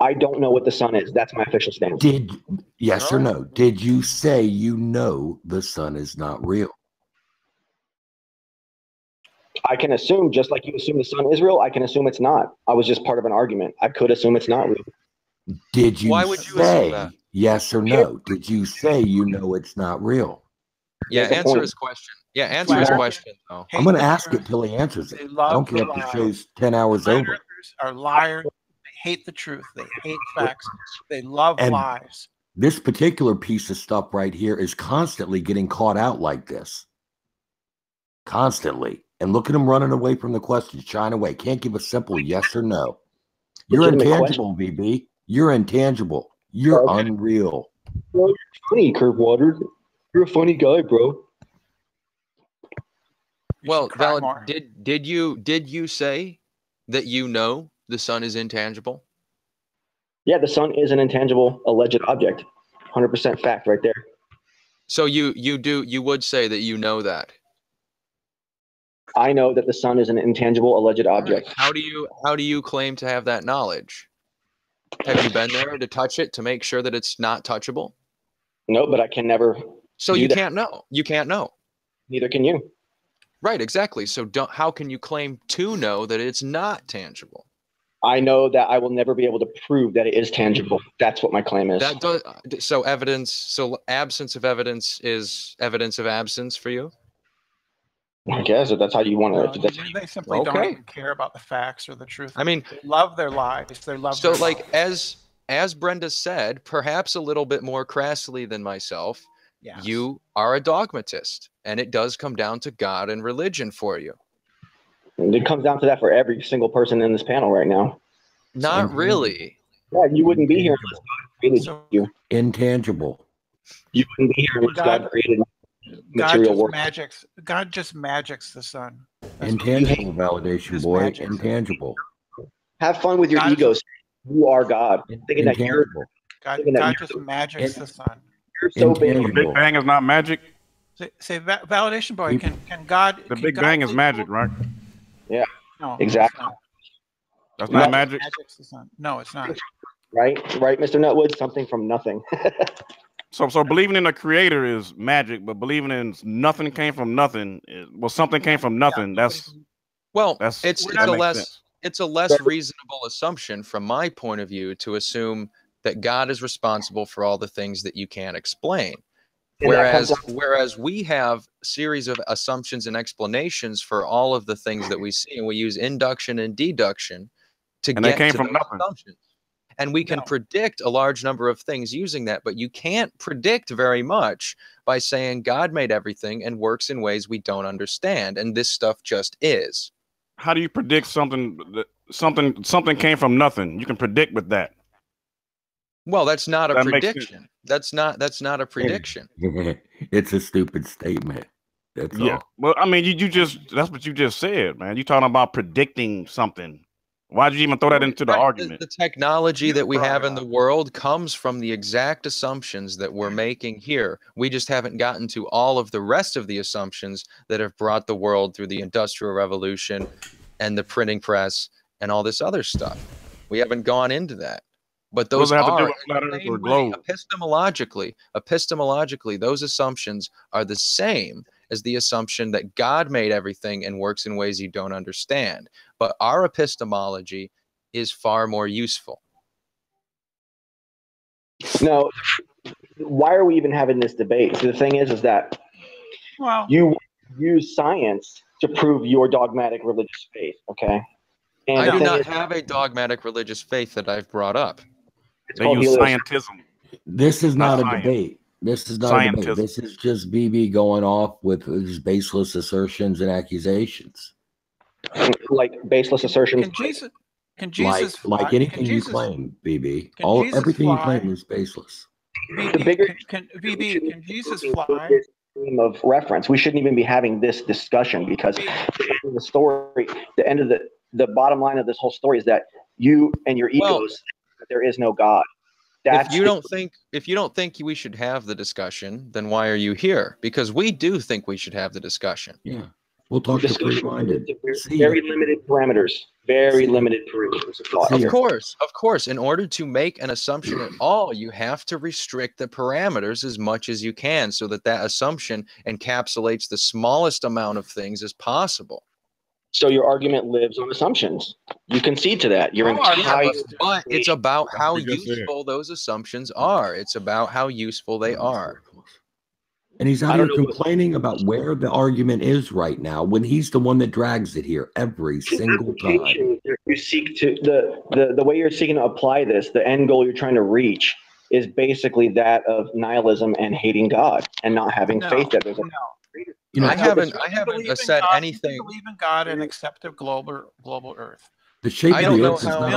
I don't know what the sun is. That's my official stance. Yes or no? Did you say you know the sun is not real? I can assume, just like you assume the sun is real, I can assume it's not. I was just part of an argument. I could assume it's not real. Did you say yes or no? Did you say you know it's not real? Yeah, answer his question. Yeah, answer his question. Though. I'm going to ask it till he answers it. I don't care if the show's 10 hours over. Are liars. They hate the truth. They hate facts. They love And lies. this particular piece of stuff right here is constantly getting caught out like this. Constantly. And look at him running away from the questions, shying away. Can't give a simple yes or no. You're intangible, BB. You're intangible. You're unreal. Bro, you're funny, Curvewater. You're a funny guy, bro. Well, Valid, did you say that you know the sun is intangible? Yeah, the sun is an intangible alleged object. 100% fact right there. So you would say that you know that. I know that the sun is an intangible alleged object. Right. How do you claim to have that knowledge? Have you been there to touch it to make sure that it's not touchable? No, but I can never. So you can't know. You can't know. Neither can you. Right, exactly. So how can you claim to know that it's not tangible? I know that I will never be able to prove that it is tangible. That's what my claim is. So absence of evidence is evidence of absence for you? I guess if that's how you want to. They simply don't even care about the facts or the truth. I mean, they love their lies. They love. So, like as Brenda said, perhaps a little bit more crassly than myself, yes. You are a dogmatist, and it does come down to God and religion for you. And it comes down to that for every single person in this panel right now. Not really. Yeah, you wouldn't be here unless God created you. Intangible. You wouldn't be here unless God created material work. God just magics the sun. That's intangible validation, boy. Intangible. Have fun with your egos. You are God. Thinking that you're God just magics the sun. You're so big. The Big Bang is not magic. Say validation, boy. Can God? The Big Bang is magic, right? Yeah. No, exactly. That's not magic. Magics the sun. No, it's not. Right, Mr. Nutwood. Something from nothing. So believing in a creator is magic, but believing in nothing came from nothing, something came from nothing. It's a less reasonable assumption from my point of view to assume that God is responsible for all the things that you can't explain. Whereas we have a series of assumptions and explanations for all of the things that we see, and we use induction and deduction to get to those assumptions. And we can predict a large number of things using that, but you can't predict very much by saying God made everything and works in ways we don't understand, and this stuff just is. How do you predict something came from nothing? You can predict with that. Well, that's not a prediction. That's not a prediction. It's a stupid statement. That's all. Well, I mean, that's what you just said, man. You're talking about predicting something. Why'd you even throw that into the argument? The technology that we have in the world comes from the exact assumptions that we're making here. We just haven't gotten to all of the rest of the assumptions that have brought the world through the Industrial Revolution and the printing press and all this other stuff. We haven't gone into that. But those are epistemologically, those assumptions are the same as the assumption that God made everything and works in ways you don't understand. But our epistemology is far more useful. No, why are we even having this debate? So the thing is that you use science to prove your dogmatic religious faith, okay? And I do not have a dogmatic religious faith that I've brought up. They use scientism. This is not a debate. This is not a debate. This is just BB going off with his baseless assertions and accusations. Like baseless assertions. Can Jesus like anything you claim, BB? Everything you claim is baseless. Can Jesus fly? Of reference. We shouldn't even be having this discussion because the bottom line of this whole story is that you and your egos, there is no God. If you don't think we should have the discussion, then why are you here? Because we do think we should have the discussion. Yeah, we'll talk to free-minded. Very limited parameters. Very limited parameters. Of course. In order to make an assumption at all, you have to restrict the parameters as much as you can so that assumption encapsulates the smallest amount of things as possible. So your argument lives on assumptions. You concede to that. But it's about how useful those assumptions are. It's about how useful they are. And he's out I here don't know complaining about where the argument is right now when he's the one that drags it here every single time. You seek to the way you're seeking to apply this, the end goal you're trying to reach is basically that of nihilism and hating God and not having faith that there's a You know, I haven't Believe in said God, anything. you believe in God and accept a global Earth. the shape I of don't the know earth is how- not a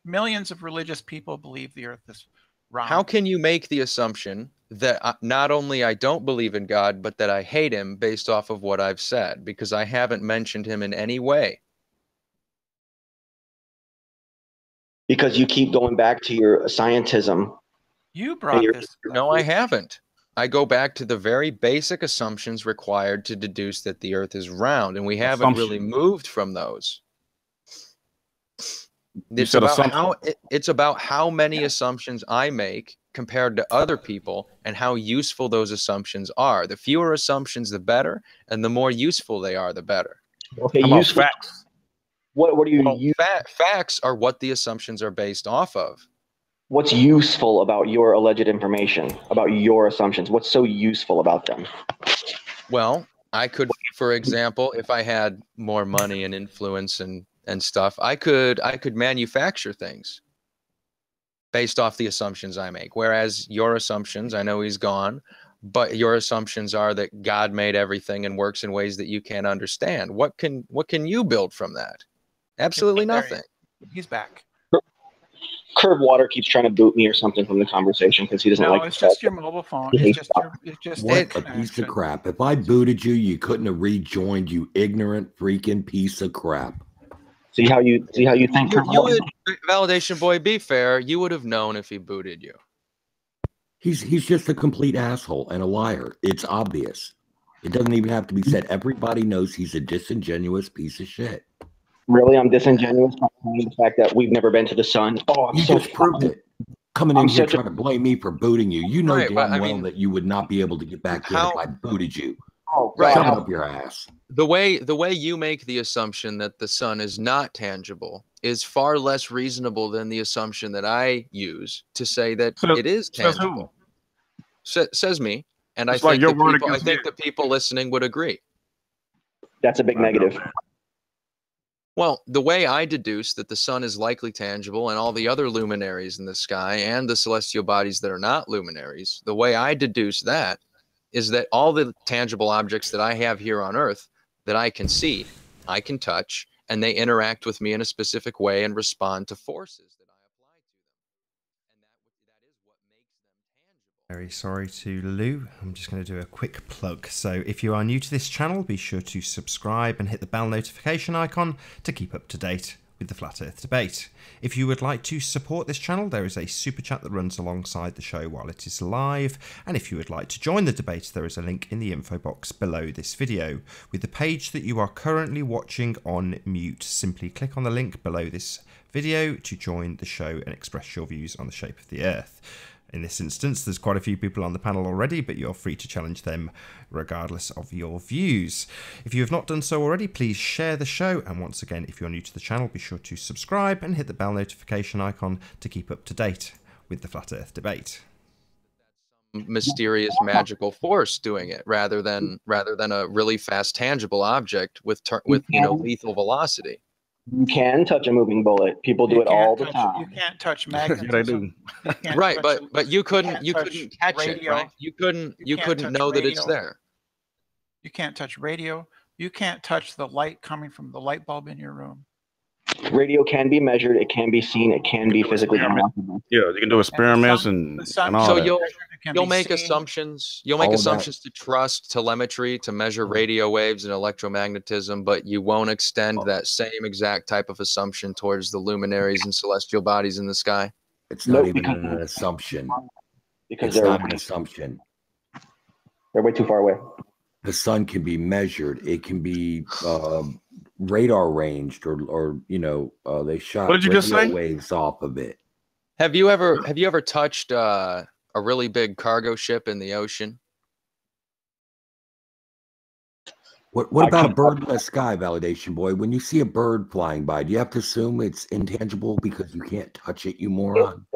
Millions of religious people believe the Earth is round. How can you make the assumption that not only I don't believe in God, but that I hate him based off of what I've said? Because I haven't mentioned him in any way. because you keep going back to your scientism. You brought this? No, I haven't. I go back to the very basic assumptions required to deduce that the Earth is round, and we haven't really moved from those. It's about how many assumptions I make compared to other people and how useful those assumptions are. The fewer assumptions, the better, and the more useful they are, the better. Okay, How about facts? What do you Facts are what the assumptions are based off of. What's useful about your alleged information, about your assumptions? What's so useful about them? Well, I could, for example, if I had more money and influence and stuff, I could manufacture things based off the assumptions I make. Whereas your assumptions, I know he's gone, but your assumptions are that God made everything and works in ways that you can't understand. What can you build from that? Absolutely nothing. He's back. Curb Water keeps trying to boot me or something from the conversation because he doesn't like. No, it's just your mobile phone. It's just what a piece of crap. If I booted you, you couldn't have rejoined, you ignorant freaking piece of crap. See how you think. You would, Validation Boy, be fair. You would have known if he booted you. He's just a complete asshole and a liar. It's obvious. It doesn't even have to be said. Everybody knows he's a disingenuous piece of shit. Really, I'm disingenuous by the fact that we've never been to the sun. Oh, I'm so just proved it. Coming in here trying to blame me for booting you. You know Right, but, damn I well mean, that you would not be able to get back here if I booted you. Oh, Right. Shove it up your ass. The way you make the assumption that the sun is not tangible is far less reasonable than the assumption that I use to say that it is tangible. Says me, and I think the people listening would agree. That's a big negative. Well, the way I deduce that the sun is likely tangible and all the other luminaries in the sky and the celestial bodies that are not luminaries, the way I deduce that is that all the tangible objects that I have here on Earth that I can see, I can touch, and they interact with me in a specific way and respond to forces that I apply to them. And that is what makes them tangible. Very sorry to Lou. I'm just going to do a quick plug. So if you are new to this channel, be sure to subscribe and hit the bell notification icon to keep up to date with the Flat Earth debate. If you would like to support this channel, there is a super chat that runs alongside the show while it is live. And if you would like to join the debate, there is a link in the info box below this video. With the page that you are currently watching on mute, simply click on the link below this video to join the show and express your views on the shape of the Earth. In this instance, there's quite a few people on the panel already, but you're free to challenge them regardless of your views. If you have not done so already, please share the show. And once again, if you're new to the channel, be sure to subscribe and hit the bell notification icon to keep up to date with the Flat Earth debate. Mysterious magical force doing it rather than a really fast tangible object with lethal velocity. You can touch a moving bullet. People do it all the time. You can't touch magnetism. Yeah, they do. Right, but you couldn't catch it, right? You couldn't know that it's there. You can't touch radio. You can't touch the light coming from the light bulb in your room. Radio can be measured. It can be seen. It can be physically done. Yeah, you can do experiments and all so that. You'll make assumptions. You'll make assumptions to trust telemetry, to measure radio waves and electromagnetism, but you won't extend that same exact type of assumption towards the luminaries and celestial bodies in the sky. It's not even an assumption. Because it's not an assumption. They're way too far away. The sun can be measured. It can be radar ranged, or they shot what did you just say? Waves off of it. Have you ever touched a really big cargo ship in the ocean? What about a bird in the sky, Validation Boy? When you see a bird flying by, do you have to assume it's intangible because you can't touch it, you moron?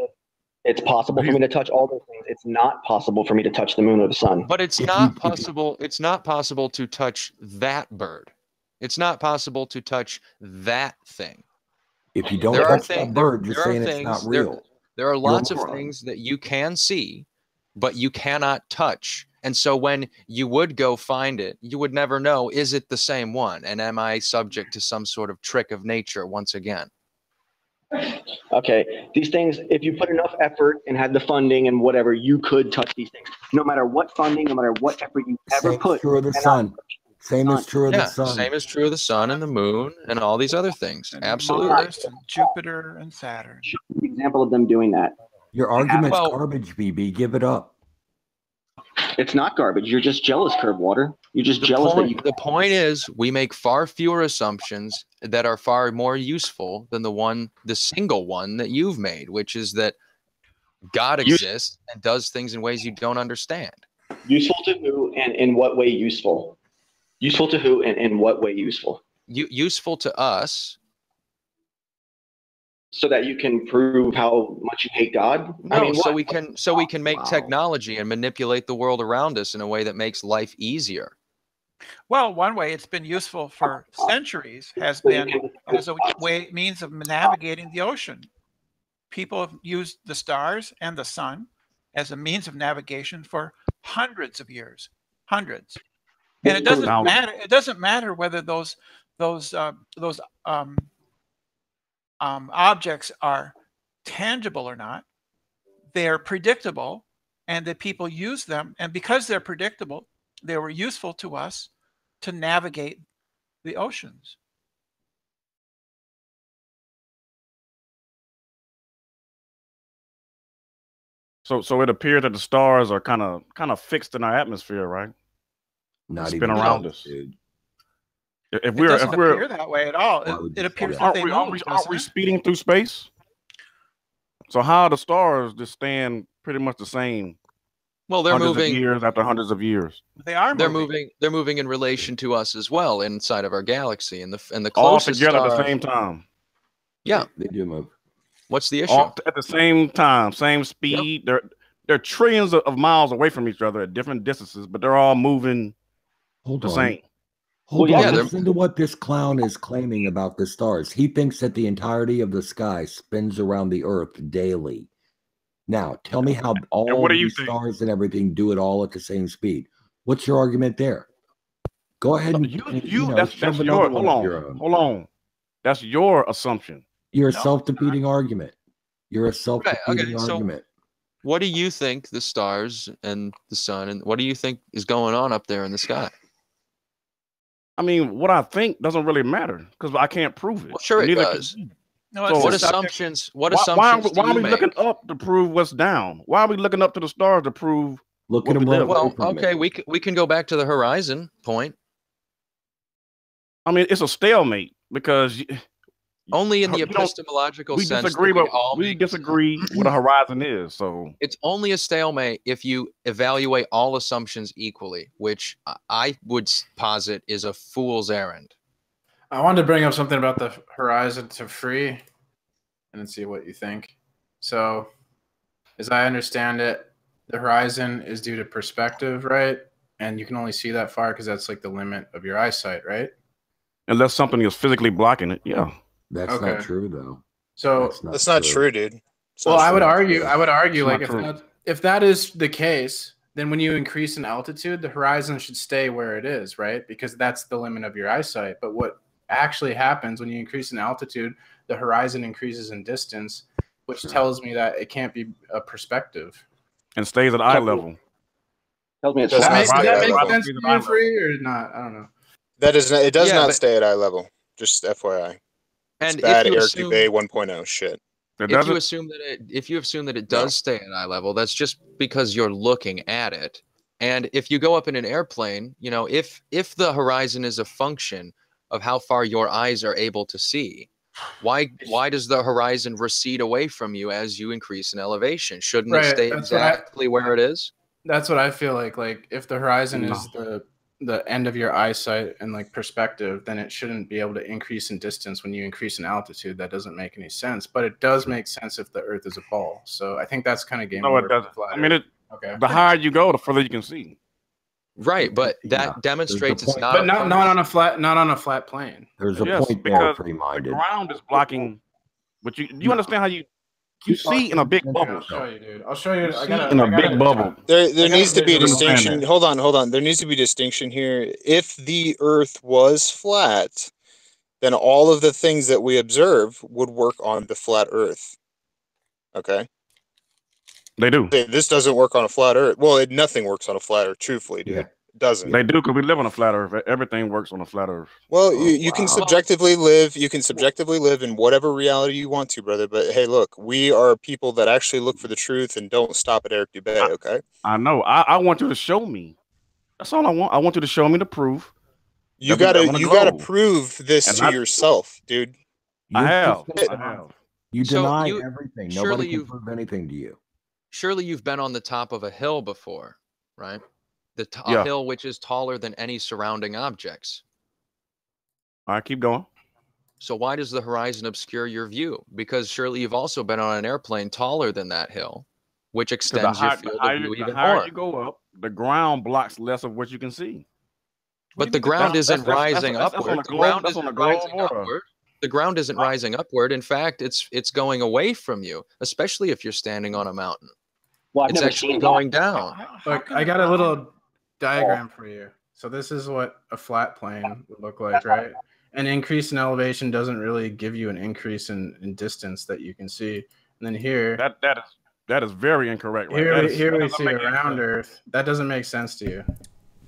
It's possible for me to touch all those things. It's not possible for me to touch the moon or the sun. But it's not possible. It's not possible to touch that bird. It's not possible to touch that thing. If you don't touch that bird, you're saying it's not real. There are lots of things that you can see, but you cannot touch. And so when you would go find it, you would never know, is it the same one? And am I subject to some sort of trick of nature once again? Okay, these things, if you put enough effort and had the funding and whatever, you could touch these things. No matter what funding, no matter what effort you ever put. True of the sun. Same is true of the sun. Same is true of the sun and the moon and all these other things. And Absolutely. Mars and Jupiter and Saturn. An example of them doing that. Your argument's garbage, BB. Give it up. It's not garbage. You're just jealous, Curbwater. You're just jealous that you. The point is, we make far fewer assumptions that are far more useful than the single one that you've made, which is that God exists and does things in ways you don't understand. Useful to who and in what way useful? Useful to who and in what way useful? Useful to us. So that you can prove how much you hate God? No, I mean, so we can make technology and manipulate the world around us in a way that makes life easier. Well, one way it's been useful for centuries has been as a means of navigating the ocean. People have used the stars and the sun as a means of navigation for hundreds of years, hundreds. And it doesn't matter. It doesn't matter whether those objects are tangible or not. They're predictable, and that people use them. And because they're predictable, they were useful to us to navigate the oceans. So it appears that the stars are kind of fixed in our atmosphere, right? Not spin even around close, us. dude. It doesn't appear that way at all. It appears that they move. Aren't we speeding through space? So how are the stars just stand pretty much the same? Well, they're moving years after hundreds of years. They are. They're moving in relation to us as well inside of our galaxy, and the closest all together at the same time. Yeah, they do move. What's the issue? All at the same time, same speed. Yep. They're trillions of miles away from each other at different distances, but they're all moving the same. Hold on. Listen to what this clown is claiming about the stars. He thinks that the entirety of the sky spins around the Earth daily. Now, tell me how all these stars and everything do it all at the same speed. What's your argument there? Go ahead and that's your hold on. That's your assumption. You're a self-defeating argument. You're a self-defeating argument. So what do you think the stars and the sun and what do you think is going on up there in the sky? I mean, what I think doesn't really matter because I can't prove it. Well, sure, it does. No, so what assumptions? What assumptions? Why are we looking up to prove what's down? Why are we looking up to the stars to prove? Look at them right. Well, okay, we can go back to the horizon point. I mean, it's a stalemate because only in the epistemological sense. We disagree what a horizon is. So it's only a stalemate if you evaluate all assumptions equally, which I would posit is a fool's errand. I wanted to bring up something about the horizon to free and then see what you think. So, as I understand it, the horizon is due to perspective, right? And you can only see that far because that's like the limit of your eyesight, right? Unless something is physically blocking it, yeah. That's not true, though. So that's not true, dude. Well, I would argue, like if that is the case, then when you increase in altitude, the horizon should stay where it is, right? Because that's the limit of your eyesight. But what actually happens when you increase in altitude, the horizon increases in distance, which tells me that it can't be a perspective. And stays at eye level. Tells me does that make sense to you, free or not? I don't know. That is not, it does not stay at eye level. Just FYI. And it's bad Eric Dubé 1.0 shit. If you assume that it does stay at eye level, that's just because you're looking at it. And if you go up in an airplane, you know, if the horizon is a function of how far your eyes are able to see, why does the horizon recede away from you as you increase in elevation? Shouldn't it stay exactly where it is? That's what I feel like. Like if the horizon is the end of your eyesight and like perspective, then it shouldn't be able to increase in distance when you increase in altitude. That doesn't make any sense, but it does make sense if the Earth is a ball. So I think that's kind of game No, over. it doesn't. I mean, the higher you go, the further you can see. Right, but that demonstrates it's not. But not on a flat plane. There's a point there, because free-minded. the ground is blocking. But you understand how you see in a big bubble. I'll show you, dude. I'll show you. In a big bubble. There needs to be a distinction. Hold on. There needs to be a distinction here. If the Earth was flat, then all of the things that we observe would work on the flat Earth. Okay? They do. This doesn't work on a flat Earth. Well, nothing works on a flat Earth, truthfully, dude. Yeah. It doesn't. They do because we live on a flat Earth. Everything works on a flat Earth. Well, you can subjectively live. You can subjectively live in whatever reality you want to, brother. But hey, look, we are people that actually look for the truth and don't stop at Eric Dubay. Okay. I know. I want you to show me. That's all I want. I want you to show me the proof. You gotta prove this to yourself, dude. I have. You deny everything. Nobody can prove anything to you. Surely you've been on the top of a hill before, right? A hill which is taller than any surrounding objects. All right, keep going. So why does the horizon obscure your view? Because surely you've also been on an airplane taller than that hill, which extends your field of view even more. The higher you go up, the ground blocks less of what you can see. But the ground isn't rising upward. The ground isn't rising upward. In fact, it's going away from you, especially if you're standing on a mountain. Well, it's actually going down. Look, I got a little diagram for you. So this is what a flat plane would look like, right? An increase in elevation doesn't really give you an increase in distance that you can see. And then here, that is very incorrect. Right? Here we see a round Earth. That doesn't make sense to you.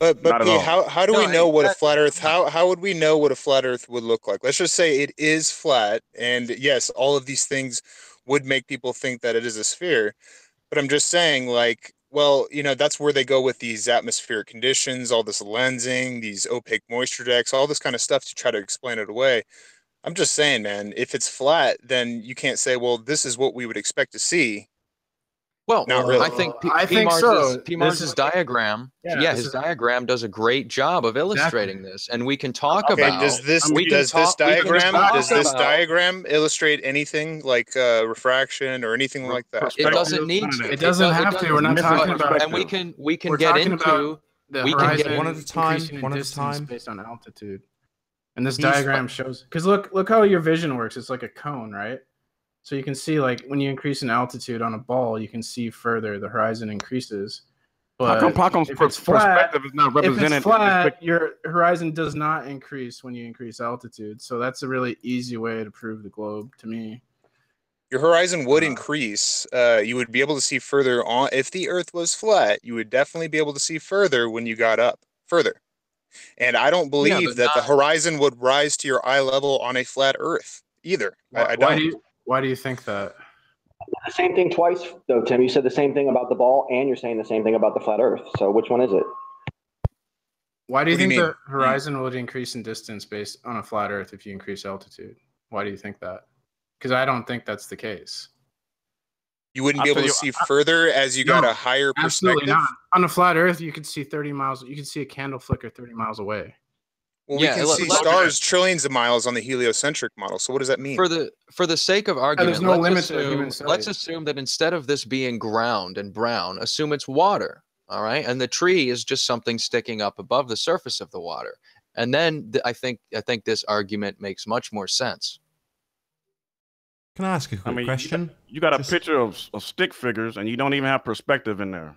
But how do we know what a flat Earth? How would we know what a flat Earth would look like? Let's just say it is flat, and yes, all of these things would make people think that it is a sphere. But I'm just saying, like, well, that's where they go with these atmospheric conditions, all this lensing, these opaque moisture decks, all this kind of stuff to try to explain it away. I'm just saying, man, if it's flat, then you can't say, well, this is what we would expect to see. Well, not really. I think P-Mars's diagram, his diagram does a great job of illustrating this, and we can talk about. Does this diagram illustrate anything like refraction or anything like that? It doesn't need to. It doesn't have to. We're not talking about. And we can get into the horizon one at a time, based on altitude. And this diagram shows, because look how your vision works. It's like a cone, right? So you can see, like, when you increase in altitude on a ball, you can see further. The horizon increases. But if it's flat, your horizon does not increase when you increase altitude. So that's a really easy way to prove the globe to me. Your horizon would increase. You would be able to see further on. If the Earth was flat, you would definitely be able to see further when you got up further. And I don't believe that the horizon would rise to your eye level on a flat Earth either. I don't. Why do you think that? The same thing twice, though, Tim. You said the same thing about the ball, and you're saying the same thing about the flat Earth. So which one is it? Why do you think the horizon would increase in distance based on a flat Earth if you increase altitude? Why do you think that? Because I don't think that's the case. You wouldn't be able to see further as you got a higher perspective? Absolutely not. On a flat Earth, you could see 30 miles. You can see a candle flicker 30 miles away. Well, we can see stars trillions of miles on the heliocentric model. So what does that mean? For the sake of argument, there's no limit to human size. Let's assume that instead of this being ground and brown, assume it's water. All right, and the tree is just something sticking up above the surface of the water. And then I think this argument makes much more sense. Can I ask a quick question? You got a picture of stick figures, and you don't even have perspective in there.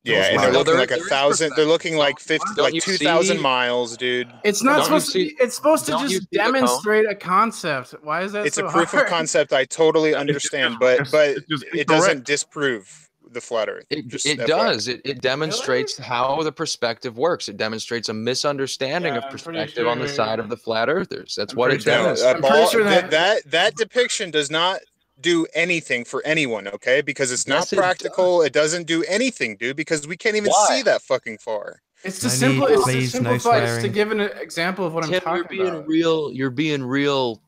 Yeah, and they're looking like 1,000. They're looking like 2,000 miles, dude. It's not supposed to be. It's supposed to just demonstrate a concept. Why is that? It's a proof of concept. I totally understand, but it doesn't disprove the flat Earth. It does. It demonstrates how the perspective works. It demonstrates a misunderstanding of perspective on the side of the flat Earthers. That's what it does. That depiction does not do anything for anyone, okay? Because it's not practical. It doesn't do anything, dude, because we can't even see that fucking far. It's to simplify. It's to give an example of what I'm talking about. You're being real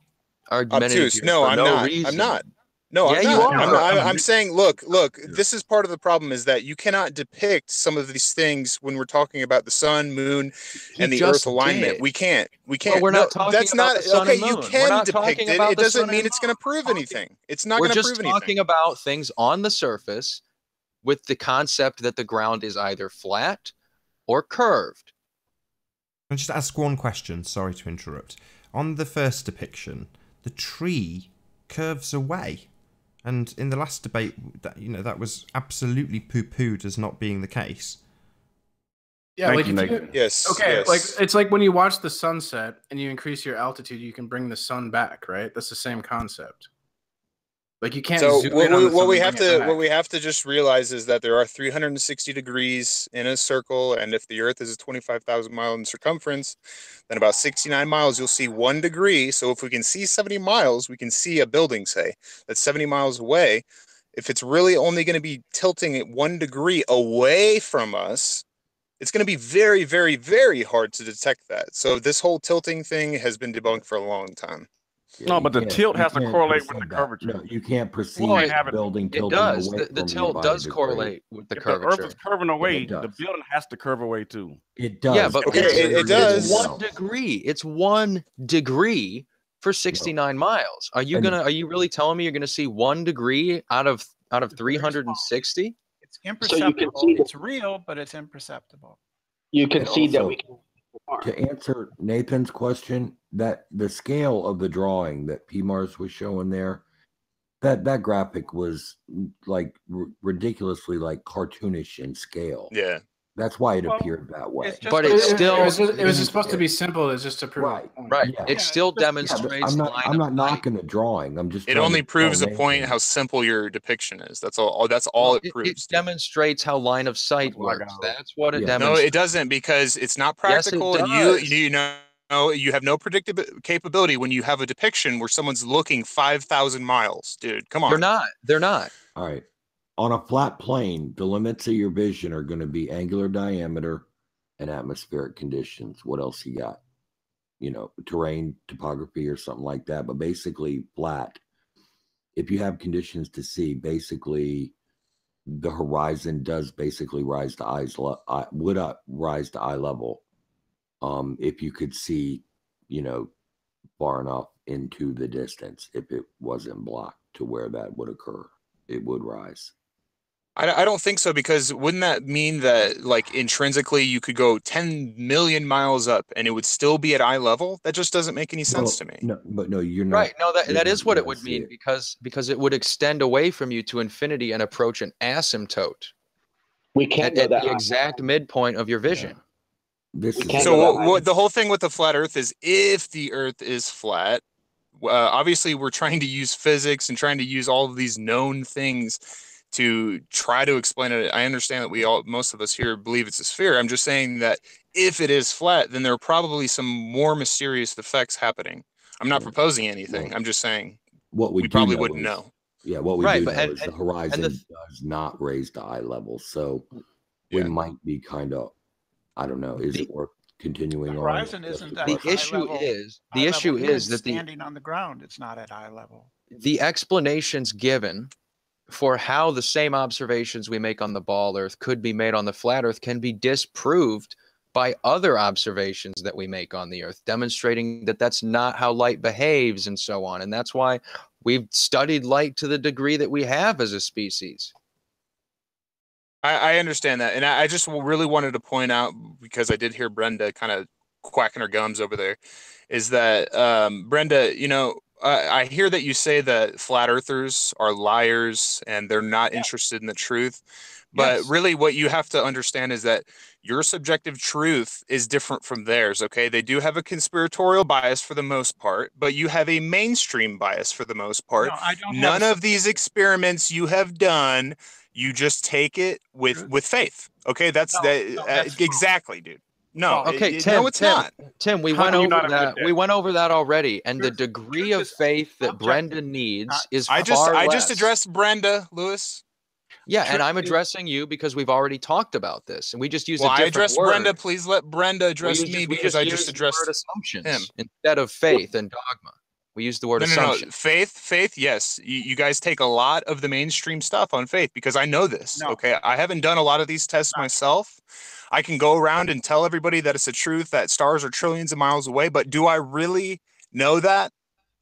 argumentative. Obtuse. No, I'm not. I'm not. No, Yeah, I'm you not. are. I'm saying, look, this is part of the problem is that you cannot depict some of these things when we're talking about the sun, moon, and the earth alignment. We can't. Well, we're no, not talking that's about not the sun okay. and You moon. We're can not depict talking it. about It the doesn't sun mean and it's going to prove anything. It's not We're going to prove just anything. talking about things on the surface with the concept that the ground is either flat or curved. I'll just ask one question. Sorry to interrupt. On the first depiction, the tree curves away. And in the last debate, that was absolutely poo-pooed as not being the case. Yeah, Thank like you, if Nathan. Yes. Okay, yes. like it's like when you watch the sunset and you increase your altitude, you can bring the sun back, right? That's the same concept. Like you can't zoom in on the sun what we and have bring it to back. what we have to just realize is that there are 360 degrees in a circle, and if the Earth is a 25,000 mile in circumference, then about 69 miles you'll see 1 degree. So if we can see 70 miles, we can see a building, say that's 70 miles away. If it's really only going to be tilting at 1 degree away from us, it's going to be very, very, very hard to detect that. So this whole tilting thing has been debunked for a long time. Yeah, No, you but the can't- tilt you has to can't correlate with perceive the that. curvature. No, you can't perceive Well, the building It tilting does. away The from you tilt by a does degree. correlate with the If the Earth curvature. is curving away, it does. the building has to curve away too. It does. Yeah, but Okay, it does. It's 1 degree. It's 1 degree for 69 miles. Are you really telling me you're gonna see 1 degree out of 360? It's imperceptible. see It's real, but it's imperceptible. You can And see that also, we can. To answer Nathan's question, that the scale of the drawing that PMARS was showing there, that graphic was like ridiculously like cartoonish in scale. Yeah. That's why it Well, appeared that way. it's just But a- it's still it was just supposed to be simple. It's just to prove Right. a point. right. Yeah. It Yeah, still it's just- demonstrates I'm line not of sight. knocking the drawing. I'm just It trying only to proves tell a point Nathan. how simple your depiction is. That's all. That's all it proves. It demonstrates how line of sight That's what I works. got. That's what it Yeah. No, demonstrates. it doesn't, because it's not Yes, it practical, and does. you know you have no predictive capability when you have a depiction where someone's looking 5,000 miles. Dude, come on. They're not. All right. On a flat plane, the limits of your vision are going to be angular diameter and atmospheric conditions. What else you got? Terrain, topography, or something like that. But basically, flat. If you have conditions to see, basically, the horizon does basically rise to rise to eye level. If you could see, far enough into the distance, if it wasn't blocked to where that would occur, it would rise. I don't think so, because wouldn't that mean that, like, intrinsically you could go 10 million miles up and it would still be at eye level? That just doesn't make any sense to me. No, you're not. Right. No, that is what it would see mean, it. because it would extend away from you to infinity and approach an asymptote We can't at go that the high. exact midpoint of your vision. This is can't So go that high. what the whole thing with the flat Earth is, if the Earth is flat, obviously we're trying to use physics and trying to use all of these known things to try to explain it. I understand that most of us here believe it's a sphere. I'm just saying that if it is flat, then there are probably some more mysterious effects happening. I'm not proposing anything. I'm just saying what we probably wouldn't know. Yeah, what we Right, do but- know and- is the and- horizon and the- does not raise to eye level. So we Yeah. might be kind of, I don't know, is it worth continuing The on? horizon isn't at The eye issue level. is Eye level even that standing on the ground, it's not at eye level. the explanations given for how the same observations we make on the ball Earth could be made on the flat Earth can be disproved by other observations that we make on the Earth, demonstrating that that's not how light behaves and so on. And that's why we've studied light to the degree that we have as a species. I understand that. And I just really wanted to point out, because I did hear Brenda kind of quacking her gums over there, is that, Brenda, I hear that you say that flat earthers are liars and they're not interested in the truth. But Yes. really what you have to understand is that your subjective truth is different from theirs, okay? They do have a conspiratorial bias for the most part, but you have a mainstream bias for the most part. No, I don't have None a of these experiments you have done, you just take it with faith. Okay, that's No, that no, that's exactly, dude. No, Okay, no, it's not. Tim, we How went do you over not admit that. that? We went over that already, and the Truth- degree truth of is faith that objective, Brenda needs not- is I just far less. addressed Brenda, Lewis. Yeah, and I'm truth is- addressing you because we've already talked about this, and we just use Well, a I different addressed word. Brenda. Please let Brenda address We me, we because I just used the addressed word assumptions him. instead of faith and dogma. We use the word No. assumption. Faith. Yes, you guys take a lot of the mainstream stuff on faith because I know this. No. Okay, I haven't done a lot of these tests myself. I can go around and tell everybody that it's a truth that stars are trillions of miles away, but do I really know that?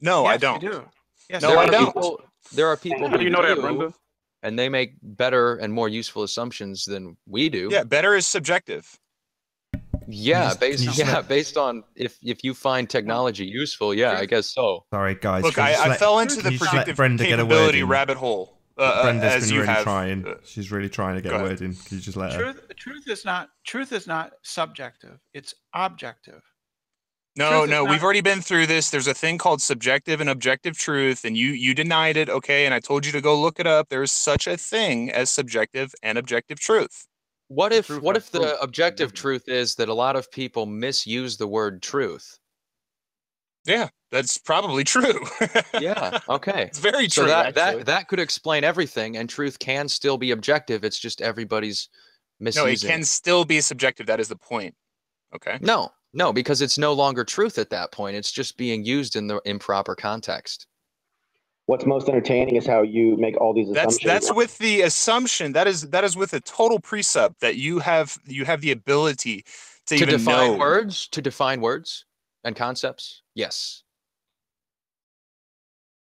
No, I don't. You do. Yes, No, I don't. There are people How who do you know that, Brenda? and they make better and more useful assumptions than we do. Yeah, better is subjective. Yeah, based on if you find technology useful, yeah, I guess so. Sorry, guys. Look, I fell into the predictive capability rabbit hole. Brenda's as been you really have. trying. She's really trying to get a word in. Can you just let her? Truth is not subjective. It's objective. No, we've already been through this. There's a thing called subjective and objective truth, and you denied it, okay? And I told you to go look it up. There's such a thing as subjective and objective truth. What if the objective truth is that a lot of people misuse the word truth? Yeah, that's probably true. Yeah, okay. It's very true. So that could explain everything, and truth can still be objective. It's just everybody's misusing. No, it can still be subjective. That is the point. Okay. No, because it's no longer truth at that point. It's just being used in the improper context. What's most entertaining is how you make all these assumptions. That's with the assumption. That is with a total precept that you have the ability to even define know words, to define words and concepts. Yes.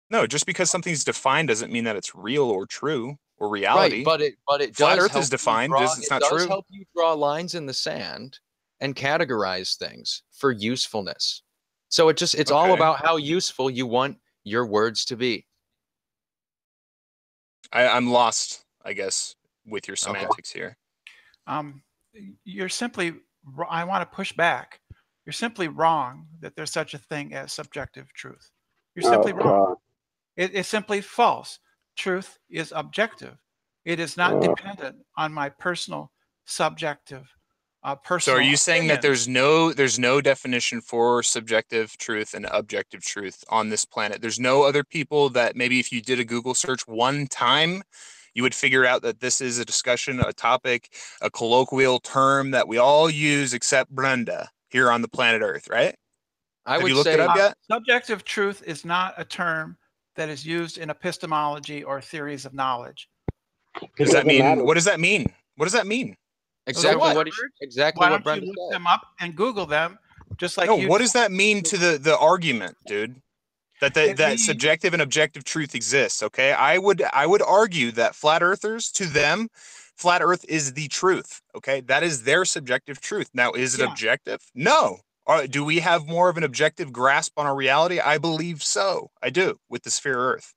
No, just because something's defined doesn't mean that it's real or true or reality. Right, but it flat does Earth is defined. It's not true. It does help you draw lines in the sand and categorize things for usefulness. So it's all about how useful you want your words to be. I'm lost, I guess, with your semantics here. You're simply, I want to push back. You're simply wrong that there's such a thing as subjective truth. You're simply wrong. It's simply false. Truth is objective. It is not dependent on my personal subjective So are you saying that there's no definition for subjective truth and objective truth on this planet? There's no other people that maybe if you did a Google search one time, you would figure out that this is a discussion, a topic, a colloquial term that we all use except Brenda here on the planet Earth, right? Have you looked it up yet? Subjective truth is not a term that is used in epistemology or theories of knowledge. Does that mean? What does that mean? What does that mean? Exactly Why what Brenda you look said. them up and Google them, just like what does that mean to the argument, dude? That subjective and objective truth exists. Okay, I would argue that flat earthers, to them, flat Earth is the truth. Okay, that is their subjective truth. Now, is it objective? No. Do we have more of an objective grasp on our reality? I believe so. I do with the sphere Earth.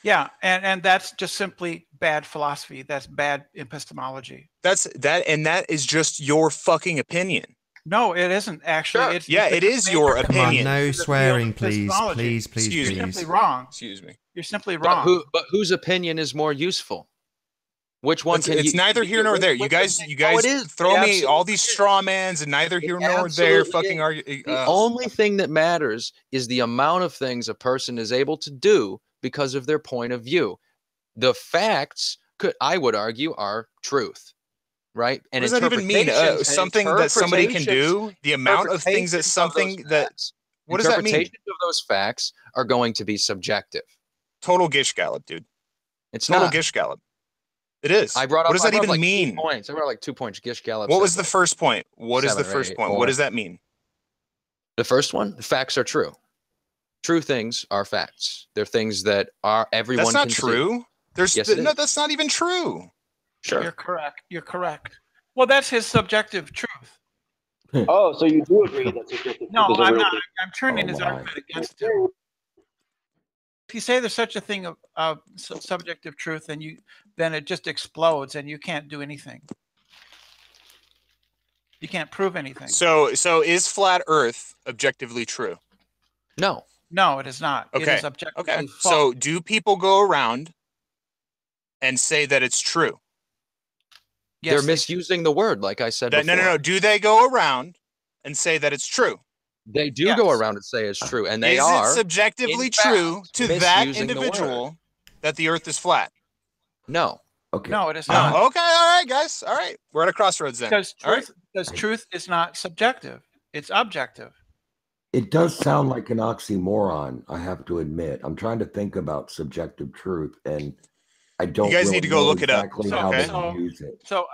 Yeah, and that's just simply bad philosophy. That's bad epistemology. That is just your fucking opinion. No, it isn't actually. Sure. It is your opinion. No swearing, please. Please. You're simply wrong. Excuse me. You're simply wrong. But whose opinion is more useful? Which one it's neither here nor there. You guys throw me all these straw mans and neither here nor there fucking argue. The only thing that matters is the amount of things a person is able to do because of their point of view. The facts, I would argue, are truth, right? And what does that even mean? Something that somebody can do? The amount of things that something that... What does that mean? Interpretations of those facts are going to be subjective. Total gish gallop, dude. It's total not. gish gallop. It is. What does that even mean? 2 points. I brought like 2 points. Gish gallop. What was the first point? What is the first point? What does that mean? The first one, the facts are true. True things are facts. They're things that are everyone. That's not can true. See. No, that's not even true. Sure. You're correct. Well, that's his subjective truth. Oh, so you do agree that subjective No, truth is a I'm real not. thing. I'm turning his argument against him. If you say there's such a thing of subjective truth, then it just explodes, and you can't do anything. You can't prove anything. So is flat Earth objectively true? No. No, it is not. Okay. It is objectively false. So do people go around and say that it's true? Yes, they're misusing the word, like I said before. No. Do they go around and say that it's true? They do go around and say it's true, and they are. Is it subjectively true to that individual that the Earth is flat? No. Okay. No, it is not. Okay, all right, guys. All right. We're at a crossroads then. Because truth is not subjective. It's objective. It does sound like an oxymoron, I have to admit. I'm trying to think about subjective truth, and I don't You guys really need to go know look it up. exactly how they So- use it. So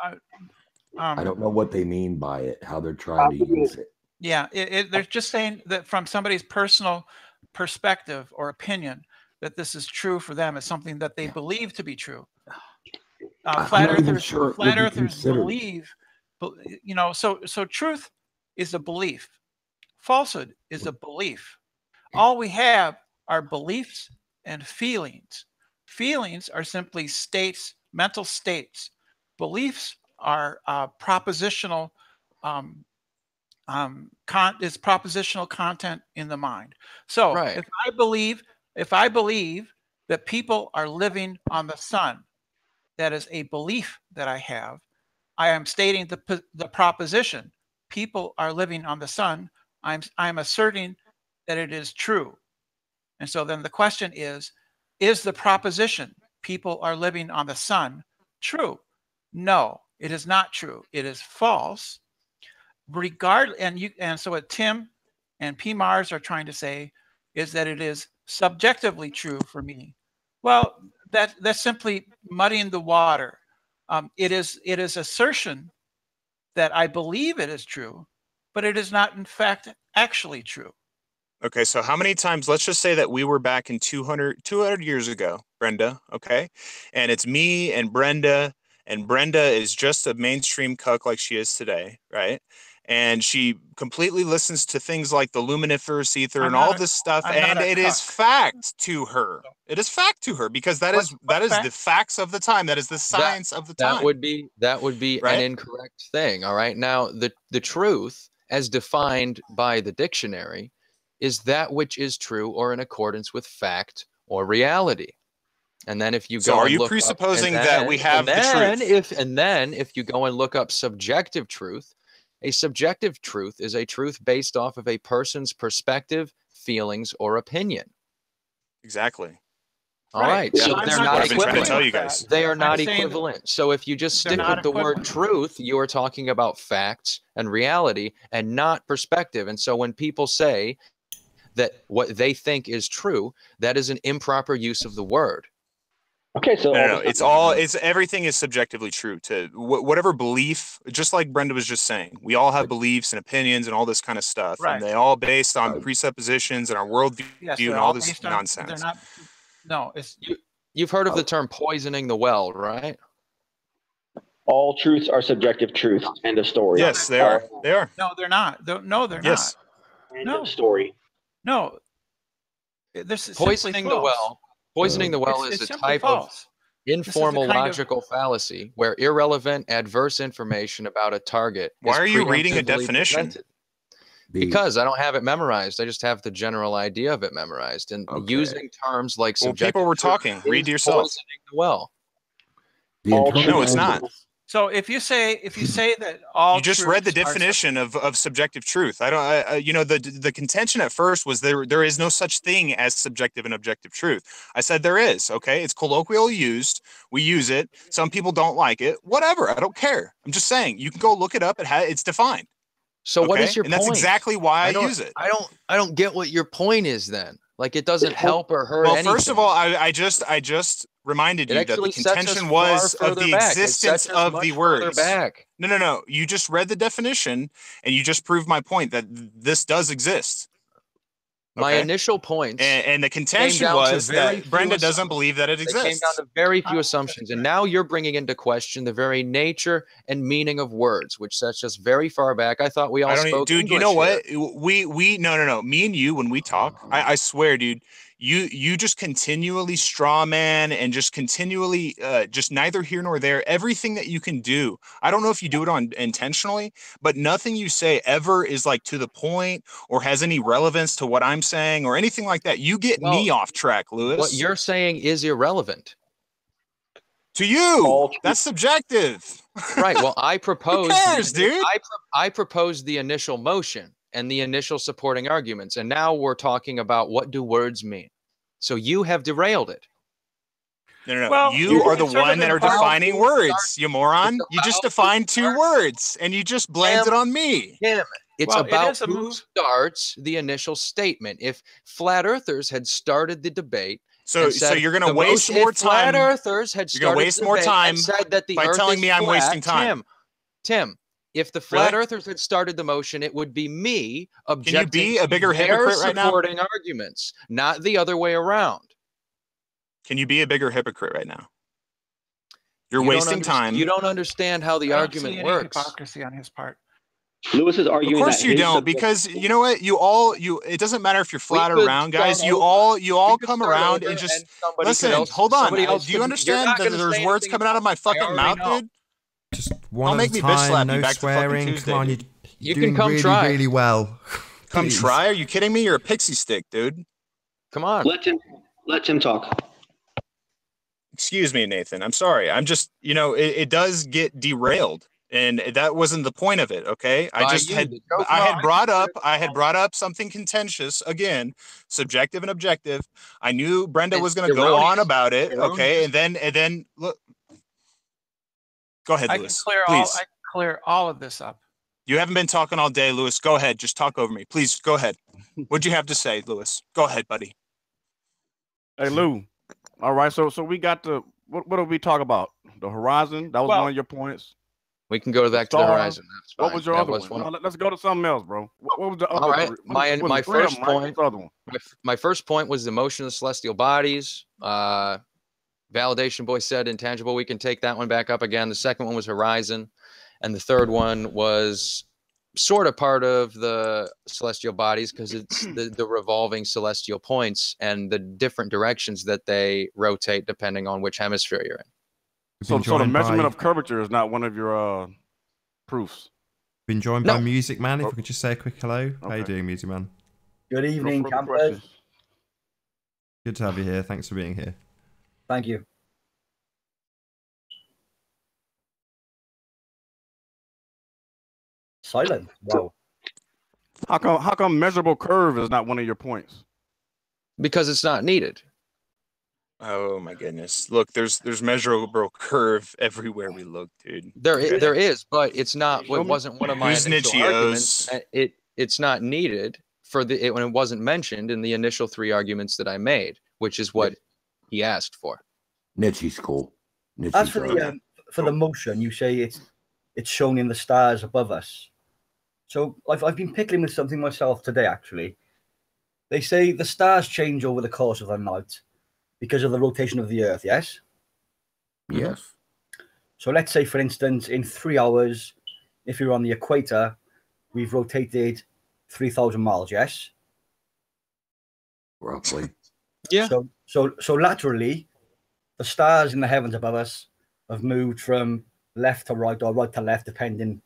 I don't know what they mean by it, how they're trying to use it. yeah, they're just saying that from somebody's personal perspective or opinion that this is true for them. It's something that they believe to be true. Flat earthers believe, you know, so truth is a belief. Falsehood is a belief. All we have are beliefs and feelings. Feelings are simply states, mental states. Beliefs are propositional is propositional content in the mind. So Right. if I believe that people are living on the sun, that is a belief that I have. I am stating the proposition. People are living on the sun. I'm asserting that it is true. And so then the question is the proposition people are living on the sun true? No, it is not true. It is false. And so what Tim and P. Mars are trying to say is that it is subjectively true for me. Well, that's simply muddying the water. It is assertion that I believe it is true, but it is not in fact actually true. Okay, so how many times, let's just say that we were back in 200 years ago, Brenda, okay? And it's me and Brenda is just a mainstream cuck like she is today, right? And she completely listens to things like the luminiferous ether and all this stuff, and it is fact to her. It is fact to her because that is the facts of the time. That is the science of the time. That would be right? An incorrect thing. All right. Now, the truth, as defined by the dictionary, is that which is true or in accordance with fact or reality. And then if you go, so are you presupposing that we have the truth? And then if you go and look up subjective truth, a subjective truth is a truth based off of a person's perspective, feelings, or opinion. Exactly. All right. Yeah, So they're not equivalent. Trying to tell you guys. They are not equivalent. So if you just stick with the word truth, you are talking about facts and reality and not perspective. And so when people say that what they think is true, that is an improper use of the word. Okay, so no, everything is subjectively true to whatever belief. Just like Brenda was just saying, we all have beliefs and opinions and all this kind of stuff, and they all based on presuppositions and our worldview and all this nonsense. You've heard of the term poisoning the well, right? All truths are subjective truths. End of story. Yes, they are. They are. No, they're not. No, they're not. End of story. No. This is poisoning the well. Poisoning the well is a type of informal logical fallacy where irrelevant, adverse information about a target. Why are you reading a definition? Because I don't have it memorized. I just have the general idea of it memorized. And using terms like subjective. People were talking. Read yourself. Poisoning the well. No, it's not. So if you say that all you just read the definition of subjective truth. I don't. You know, the contention at first was there is no such thing as subjective and objective truth. I said there is. Okay, it's colloquially used. We use it. Some people don't like it. Whatever. I don't care. I'm just saying you can go look it up. It's defined. So what is your point? And that's exactly why I use it. I don't get what your point is then. Like it doesn't help or hurt anything. Well, first of all, I just reminded you that the contention was of the existence of the words. No. You just read the definition and you just proved my point that this does exist. My initial point and the contention was that Brenda doesn't believe that it exists. It came down to very few assumptions. And now you're bringing into question the very nature and meaning of words, which sets us very far back. I thought we all spoke dude, English you know what? Here. No. Me and you, when we talk, I swear, dude, you just continually straw man and just continually just neither here nor there. Everything that you can do. I don't know if you do it intentionally, but nothing you say ever is like to the point or has any relevance to what I'm saying or anything like that. You get me off track, Lewis. What you're saying is irrelevant. To you, that's subjective. Right. Well, I proposed. Who cares, dude? I proposed the initial motion and the initial supporting arguments, and now we're talking about what do words mean. So you have derailed it. No. Well, you are the one that are defining words, you moron. You just defined two words, and you just blamed it on me. Tim, It's about who starts the initial statement. If flat earthers had started the debate, so you're going to waste more time. Flat earthers had started waste more time and said that the by Earth telling is me flat, I'm wasting time. Tim, if the flat earthers had started the motion, it would be me objecting. Can you be a bigger hypocrite right now? Supporting arguments, not the other way around. Can you be a bigger hypocrite right now? You're wasting time. You don't understand how the argument works. Hypocrisy on his part. Lewis is arguing. Of course you don't, because you know what? It doesn't matter if you're flat or round, guys. You all come around and just listen. Hold on. Do you understand that there's words coming out of my fucking mouth, dude? Just one at a time, no swearing. Come on, you can come try. Really well. Come try? Are you kidding me? You're a pixie stick, dude. Come on. Let him talk. Excuse me, Nathan. I'm sorry. I'm just, it does get derailed, and that wasn't the point of it. Okay, I had brought up something contentious again, subjective and objective. I knew Brenda was going to go on about it. Okay, and then look. Go ahead, Lewis. Please. I can clear all of this up. You haven't been talking all day, Lewis. Go ahead. Just talk over me, please. Go ahead. What'd you have to say, Lewis? Go ahead, buddy. Hey, Lou. All right, so we got what did we talk about? The horizon? That was one of your points. We can go back to the horizon. That's fine. What was your other one? No, let's go to something else, bro. What was the other? All right, my first point. My first point was the motion of celestial bodies. Validation boy said intangible. We can take that one back up again. The second one was horizon, and the third one was sort of part of the celestial bodies because it's the revolving celestial points and the different directions that they rotate depending on which hemisphere you're in. So the measurement of curvature is not one of your proofs. Been joined by Music Man. If we could just say a quick hello. Okay. How you doing, Music Man? Good evening, campers. Good to have you here. Thanks for being here. Thank you. Silent. Wow. How come measurable curve is not one of your points? Because it's not needed. Oh my goodness! Look, there's measurable curve everywhere we look, dude. There is, but it's not. It wasn't one of my initial arguments. It's not needed when it wasn't mentioned in the initial 3 arguments that I made, which is what he asked for. Nietzsche's cool. As for the motion, you say it's shown in the stars above us. So I've been pickling with something myself today, actually. They say the stars change over the course of the night because of the rotation of the Earth, yes? Yes. So let's say, for instance, in 3 hours, if you're on the equator, we've rotated 3,000 miles, yes? Roughly. Yeah. So laterally, the stars in the heavens above us have moved from left to right or right to left, depending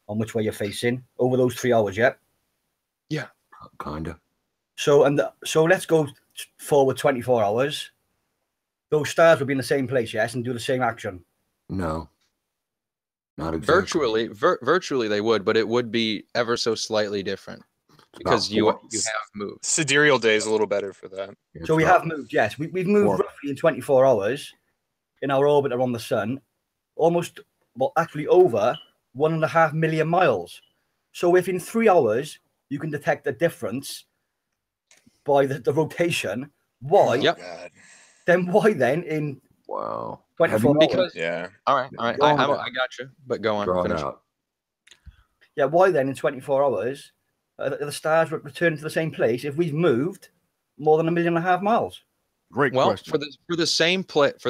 on which way you're facing, over those 3 hours, yeah? Yeah. Kinda. So let's go forward 24 hours. Those stars would be in the same place, yes, and do the same action. No. Not exactly. Virtually they would, but it would be ever so slightly different because you have moved. Sidereal day is a little better for that. So we have moved, yes. We've moved roughly in 24 hours in our orbit around the sun, actually over 1.5 million miles. So if in 3 hours you can detect a difference by the rotation, why? Yep. Then why then in 24 hours? Yeah. All right. I got you. But go on. Finish. Yeah. Why then in 24 hours the stars return to the same place if we've moved more than 1.5 million miles? Great question. For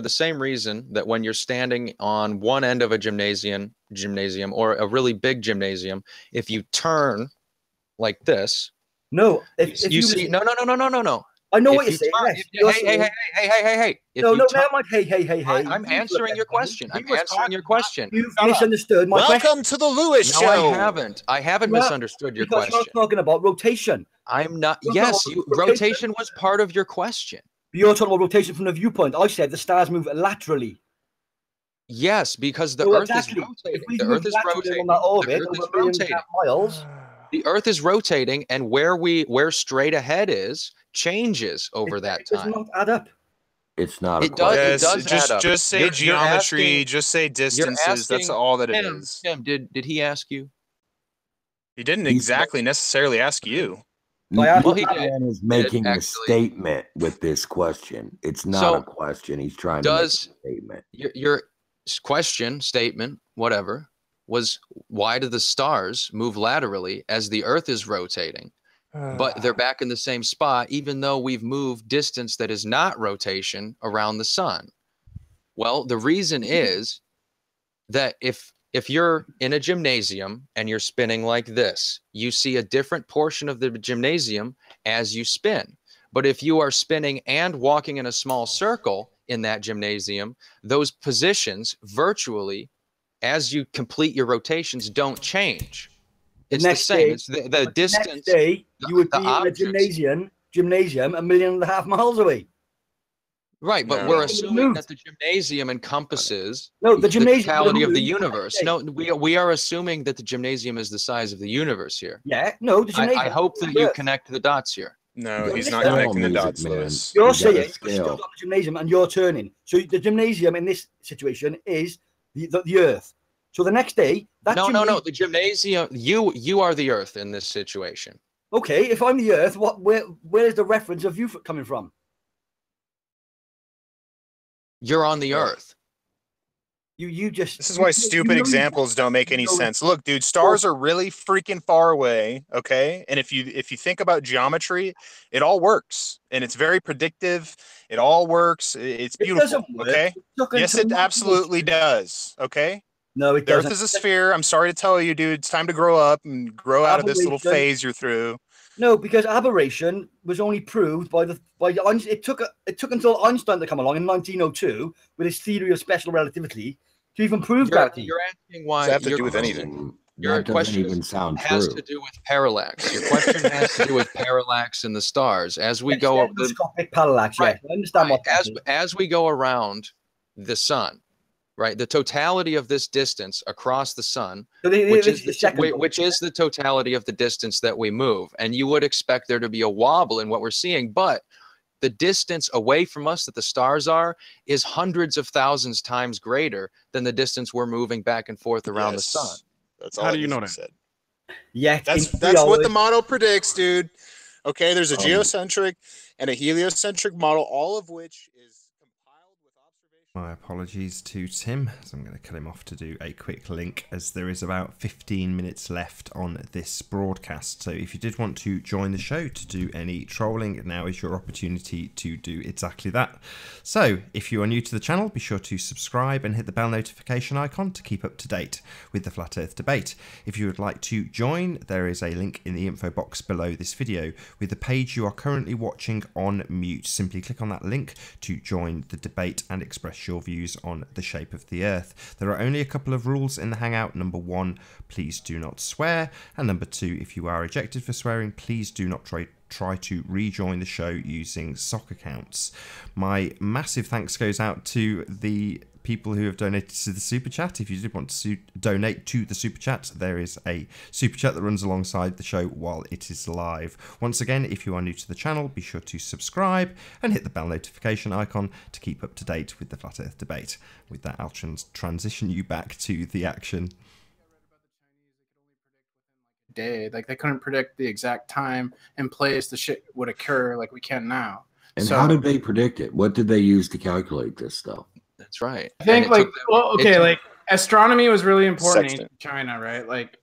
the same reason that when you're standing on one end of a gymnasium or a really big gymnasium, if you turn like this, no. If you see, no. I know what you're saying. Hey. Hey. I'm answering your question. You've misunderstood my question. Welcome to the Lewis Show. No, I haven't misunderstood your question. I'm talking about rotation. I'm not. Yes, rotation was part of your question. You're talking about rotation from the viewpoint. I said the stars move laterally. Yes, because the Earth is rotating. The Earth is rotating. On that orbit, over 1.5 million miles. The Earth is rotating, and where straight ahead is changes over that time. It does not add up. It's not. It does add up. Just say geometry. Just say distances. That's all that it is. Tim, did he ask you? He didn't exactly necessarily ask you. Well, he is making a statement with this question. It's not a question. He's trying to make a statement. Your question, statement, whatever, was why do the stars move laterally as the Earth is rotating? But they're back in the same spot, even though we've moved distance that is not rotation around the sun. Well, the reason is that if you're in a gymnasium and you're spinning like this, you see a different portion of the gymnasium as you spin. But if you are spinning and walking in a small circle in that gymnasium, those positions virtually, as you complete your rotations, don't change. It's the same. It's the distance. Next day, you would be in a gymnasium 1.5 million miles away. Right, but we're assuming that the gymnasium encompasses the totality of the universe. No, we are assuming that the gymnasium is the size of the universe here. Yeah, no, the gymnasium. I hope that you connect the dots here. No, he's not connecting the dots, Lewis. You're saying you're still got the gymnasium and you're turning. So the gymnasium in this situation is the Earth. So the next day, no, the gymnasium. You are the Earth in this situation. Okay, if I'm the Earth, where is the reference of you coming from? You're on the Earth. You just. This is why stupid examples don't make any sense. Look, dude, stars are really freaking far away. Okay, and if you think about geometry, it all works, and it's very predictive. It all works. It's beautiful. Okay. Yes, it absolutely does. Okay. No, it doesn't. The Earth is a sphere. I'm sorry to tell you, dude. It's time to grow up and grow out of this little phase you're through. No, because aberration was only proved by it took until Einstein to come along in 1902 with his theory of special relativity to even prove that. You're asking why. Does that have to do with anything? Your question even sound has true. to do with parallax. Your question has to do with parallax in the stars as we go up the parallax. Right, I understand what as we go around the sun. Right, the totality of this distance across the sun, which is the totality of the distance that we move, and you would expect there to be a wobble in what we're seeing, but the distance away from us that the stars are is hundreds of thousands times greater than the distance we're moving back and forth around the sun. That's all. How do you know that? Said. Yeah, that's what the model predicts, dude. Okay, there's a geocentric and a heliocentric model, all of which is. My apologies to Tim, so I'm going to cut him off to do a quick link as there is about 15 minutes left on this broadcast. So if you did want to join the show to do any trolling, now is your opportunity to do exactly that. So if you are new to the channel, be sure to subscribe and hit the bell notification icon to keep up to date with the Flat Earth debate. If you would like to join, there is a link in the info box below this video with the page you are currently watching on mute. Simply click on that link to join the debate and express your views on the shape of the Earth. There are only a couple of rules in the Hangout. Number 1, please do not swear. And number 2, if you are ejected for swearing, please do not try to rejoin the show using sock accounts. My massive thanks goes out to the people who have donated to the super chat. If you did want to donate to the super chat, there is a super chat that runs alongside the show while it is live. Once again, if you are new to the channel, be sure to subscribe and hit the bell notification icon to keep up to date with the Flat Earth debate. With that, I'll transition you back to the action. Day, like they couldn't predict the exact time and place the shit would occur like we can now. And how did they predict it? What did they use to calculate this stuff? That's right. I think like like astronomy was really important in China, right? Like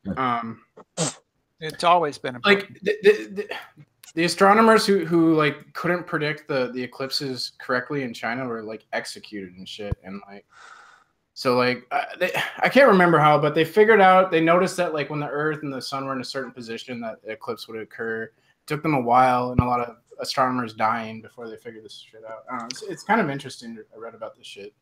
it's always been important. Like the astronomers who like couldn't predict the eclipses correctly in China were like executed and shit. And like so like I can't remember how, but they figured out, they noticed that like when the Earth and the sun were in a certain position that the eclipse would occur. It took them a while and a lot of astronomers dying before they figured this shit out. I don't know, it's kind of interesting. I read about this shit.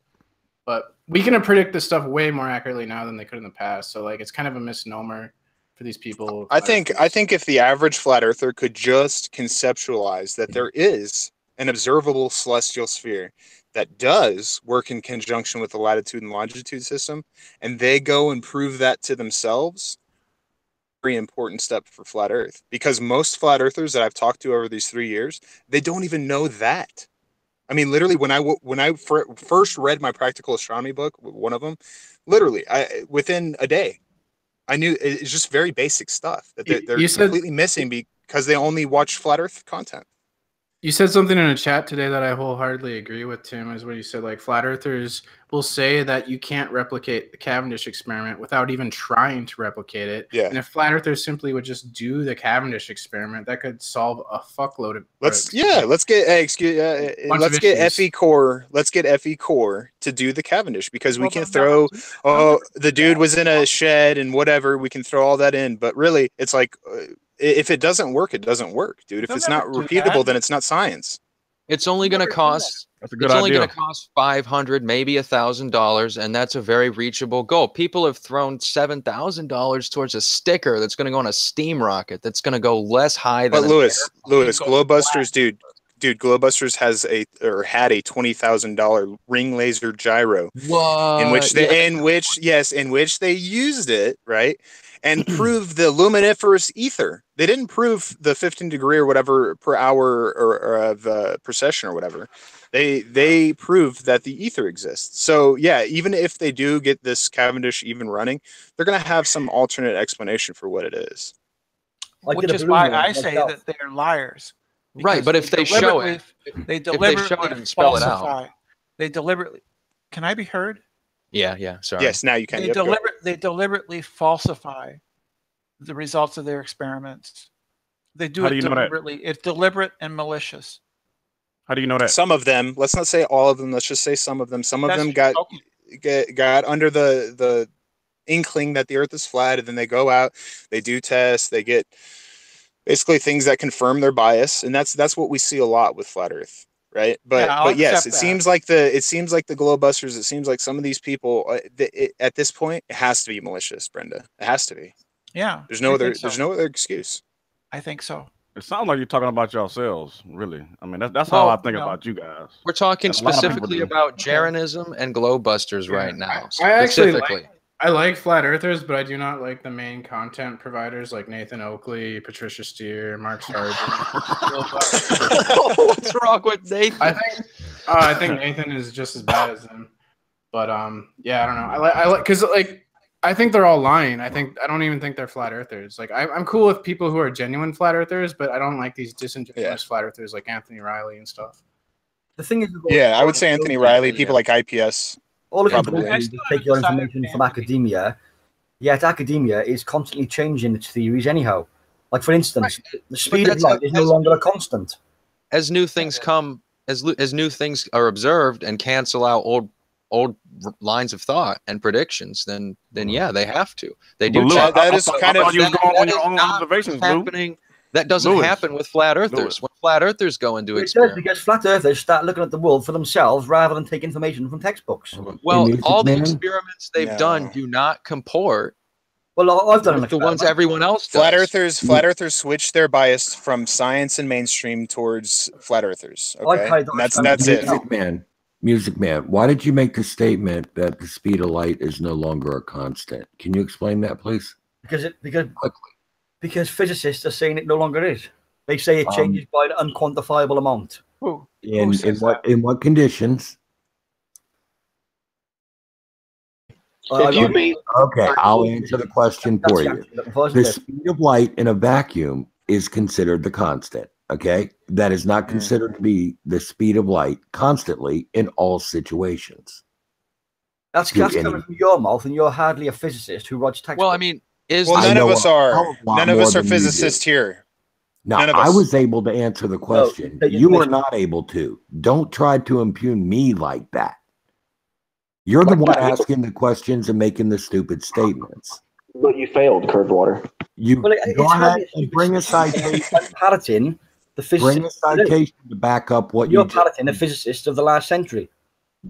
But we can predict this stuff way more accurately now than they could in the past. So like it's kind of a misnomer for these people. I think if the average flat earther could just conceptualize that there is an observable celestial sphere that does work in conjunction with the latitude and longitude system, and they go and prove that to themselves, very important step for flat earth. Because most flat earthers that I've talked to over these 3 years, they don't even know that. I mean, literally, when I first read my practical astronomy book, one of them, literally, within a day, I knew it's just very basic stuff that they're You said- completely missing because they only watch flat Earth content. You said something in a chat today that I wholeheartedly agree with, Tim, is what you said. Like, flat earthers will say that you can't replicate the Cavendish experiment without even trying to replicate it. Yeah. And if flat earthers simply would just do the Cavendish experiment, that could solve a fuckload of Let's get let's get FE Core. Let's get FE Core to do the Cavendish, because we can throw the dude was in a shed and whatever, we can throw all that in, but really it's like if it doesn't work, it doesn't work, dude. If it's not repeatable, then it's not science. It's only going to cost. That's a good It's only idea. going to cost $500, maybe $1,000, and that's a very reachable goal. People have thrown $7,000 towards a sticker that's going to go on a steam rocket that's going to go less high than. But Lewis, Glowbusters, dude, Glowbusters had a $20,000 ring laser gyro, What? in which they used it, right, and proved the luminiferous ether. They didn't prove the 15 degree or whatever per hour or the precession or whatever. They proved that the ether exists. So yeah, even if they do get this Cavendish even running, they're going to have some alternate explanation for what it is. Which is why I say that they're liars. Right, but if they show it, they deliberately and spell it out. falsify. They deliberately. Can I be heard? Yeah. Sorry. Yes, now you can. They deliberately falsify the results of their experiments. They do it deliberately. It's deliberate and malicious. How do you know that? Some of them. Let's not say all of them. Let's just say some of them. Some of them got under the inkling that the Earth is flat, and then they go out, they do tests, they get basically things that confirm their bias, and that's what we see a lot with flat Earth, right? But yes, it seems like the Glowbusters. It seems like some of these people at this point, it has to be malicious, Brenda. It has to be. Yeah. There's no other excuse. I think so. It sounds like you're talking about yourselves, really. I mean, that's how I think about you guys. We're talking specifically about Jeranism and Glowbusters right now. I like flat earthers, but I do not like the main content providers like Nathan Oakley, Patricia Steer, Mark Sargent. What's wrong with Nathan? I think Nathan is just as bad as them. But yeah, I don't know. I like because I think they're all lying. I don't even think they're flat earthers. Like I'm cool with people who are genuine flat earthers, but I don't like these disingenuous flat earthers like Anthony Riley and stuff. The thing is, I would say Anthony Riley, people like IPS. All of you take your information from academia, yet academia is constantly changing its theories anyhow. Like, for instance, the speed of light is no longer a constant. As new things come, as new things are observed and cancel out old lines of thought and predictions, then yeah, they have to. They do. That is kind of you going on your own observations, happening. That doesn't happen with flat earthers. When flat earthers go into experiments, because flat earthers start looking at the world for themselves rather than take information from textbooks. Well, all the experiments they've done do not comport. Well, I've done the ones everyone else does. Flat earthers switch their bias from science and mainstream towards flat earthers. Okay, that's it. Music man, why did you make the statement that the speed of light is no longer a constant? Can you explain that, please? Because physicists are saying it no longer is. They say it changes by an unquantifiable amount. In what conditions? Okay, I'll answer the question for you. The speed of light in a vacuum is considered the constant. Okay, that is not considered to be the speed of light constantly in all situations. That's coming from your mouth, and you're hardly a physicist who writes textbooks. Well, I mean, none of us are. None of us are physicists here. Now, I was able to answer the question. You are not able to. Don't try to impugn me like that. You're the one asking the questions and making the stupid statements. But you failed, Curved Water. Go ahead and bring a citation. Bring a citation to back up what you're parroting a physicist of the last century.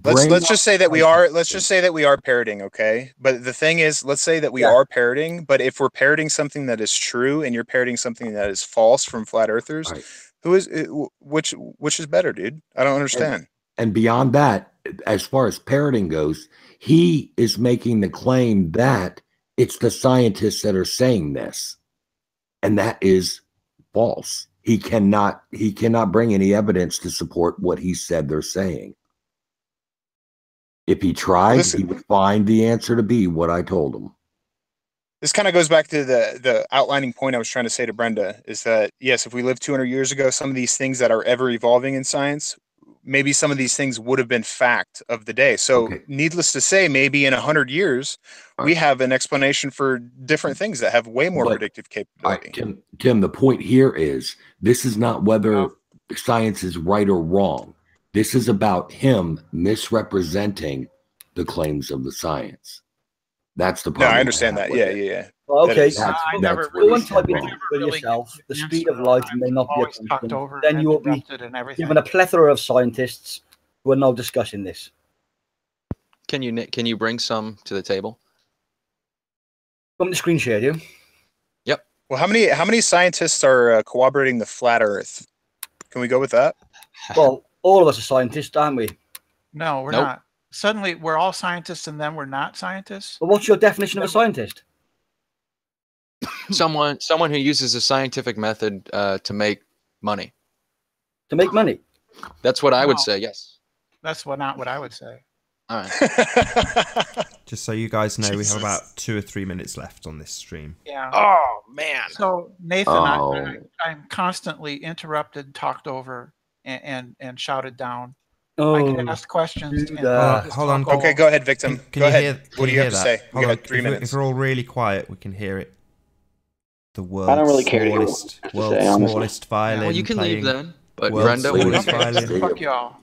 Let's just say that we are. Let's just say that we are parroting, okay? But the thing is, let's say that we are parroting. But if we're parroting something that is true, and you're parroting something that is false from flat earthers, who is which is better, dude? I don't understand. And beyond that, as far as parroting goes, he is making the claim that it's the scientists that are saying this, and that is false. He cannot bring any evidence to support what he said they're saying. If he tried, he would find the answer to be what I told him. This kind of goes back to the outlining point I was trying to say to Brenda, is that, yes, if we lived 200 years ago, some of these things that are ever evolving in science, maybe some of these things would have been fact of the day. So needless to say, maybe in 100 years, we have an explanation for different things that have way more predictive capability. Tim, the point here is, this is not whether science is right or wrong. This is about him misrepresenting the claims of the science. That's the problem. No, I understand that. Yeah. Well, okay, I never really type into Google yourself. The speed of light may not be a constant. Then you will be given a plethora of scientists who are now discussing this. Can you bring some to the table? Come to screen share, you. Yep. Well, how many scientists are corroborating the flat Earth? Can we go with that? Well, all of us are scientists, aren't we? No, we're not. Suddenly, we're all scientists, and then we're not scientists. Well, what's your definition of a scientist? Someone who uses a scientific method to make money. To make money? That's what I would say. Yes. That's not what I would say. All right. Just so you guys know, we have about 2 or 3 minutes left on this stream. Yeah. Oh man. So Nathan, I'm constantly interrupted, talked over, and shouted down. I can ask questions. Hold on. Okay, go ahead, Victim. Go ahead. What do you have to say? We got 3 minutes. If we're all really quiet, we can hear it. The world's I don't really care smallest violin. Well, you can leave then. But world's Brenda, smallest violin. Fuck y'all.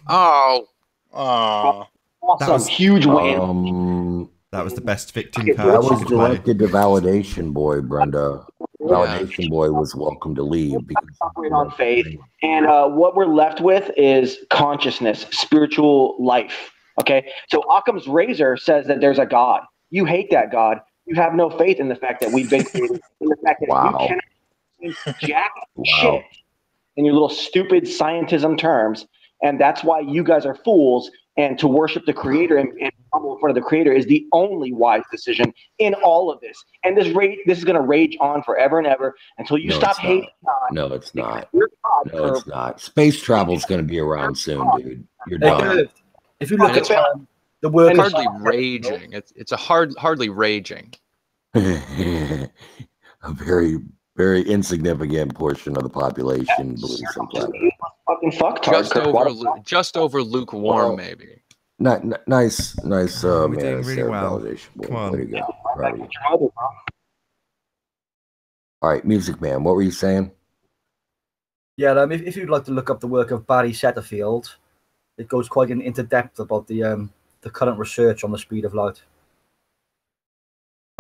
Oh. Awesome. Huge win. That was the best victim That card. was directed to Validation Boy, Brenda. Validation Boy was welcome to leave because operate on faith, and what we're left with is consciousness, spiritual life. Okay, so Occam's razor says that there's a God. You hate that God. You have no faith in the fact that we've been created, in the fact that you cannot jack shit in your little stupid scientism terms, and that's why you guys are fools. And to worship the Creator and humble in front of the Creator is the only wise decision in all of this. And this is going to rage on forever and ever until you stop hating God. No, it's not. No, it's not. Space travel is going to be around soon, dude. You're done. If you look at the word, hardly raging. It's a hardly raging. A very, very insignificant portion of the population believes in flat Earth. Just over lukewarm, maybe. Nice. We're doing really well. Come on. Way to go. All right, Music Man, what were you saying? Yeah, if you'd like to look up the work of Barry Setterfield, it goes quite into depth about the current research on the speed of light.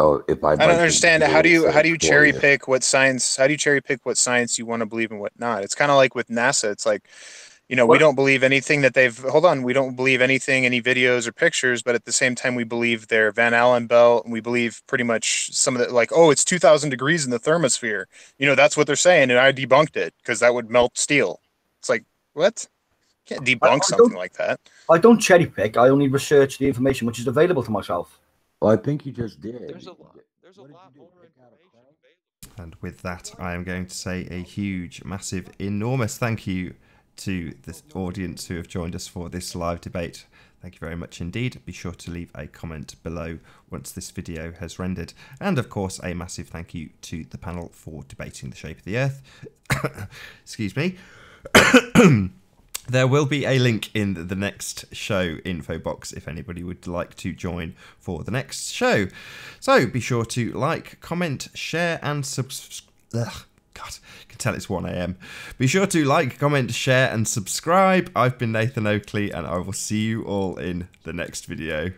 Oh, I don't understand. How do you cherry pick what science? How do you cherry pick what science you want to believe and what not? It's kind of like with NASA. It's like, we don't believe anything that they've. Hold on, we don't believe anything, any videos or pictures, but at the same time, we believe their Van Allen belt, and we believe pretty much some of the it's 2,000 degrees in the thermosphere. That's what they're saying, and I debunked it because that would melt steel. It's like, what? You can't debunk something like that. I don't cherry pick. I only research the information which is available to myself. Well, I think you just did. There's a lot more information. And with that, I am going to say a huge, massive, enormous thank you to the audience who have joined us for this live debate. Thank you very much indeed. Be sure to leave a comment below once this video has rendered. And of course, a massive thank you to the panel for debating the shape of the Earth. Excuse me. There will be a link in the next show info box if anybody would like to join for the next show. So be sure to like, comment, share and subscribe. God, you can tell it's 1 AM. Be sure to like, comment, share and subscribe. I've been Nathan Oakley and I will see you all in the next video.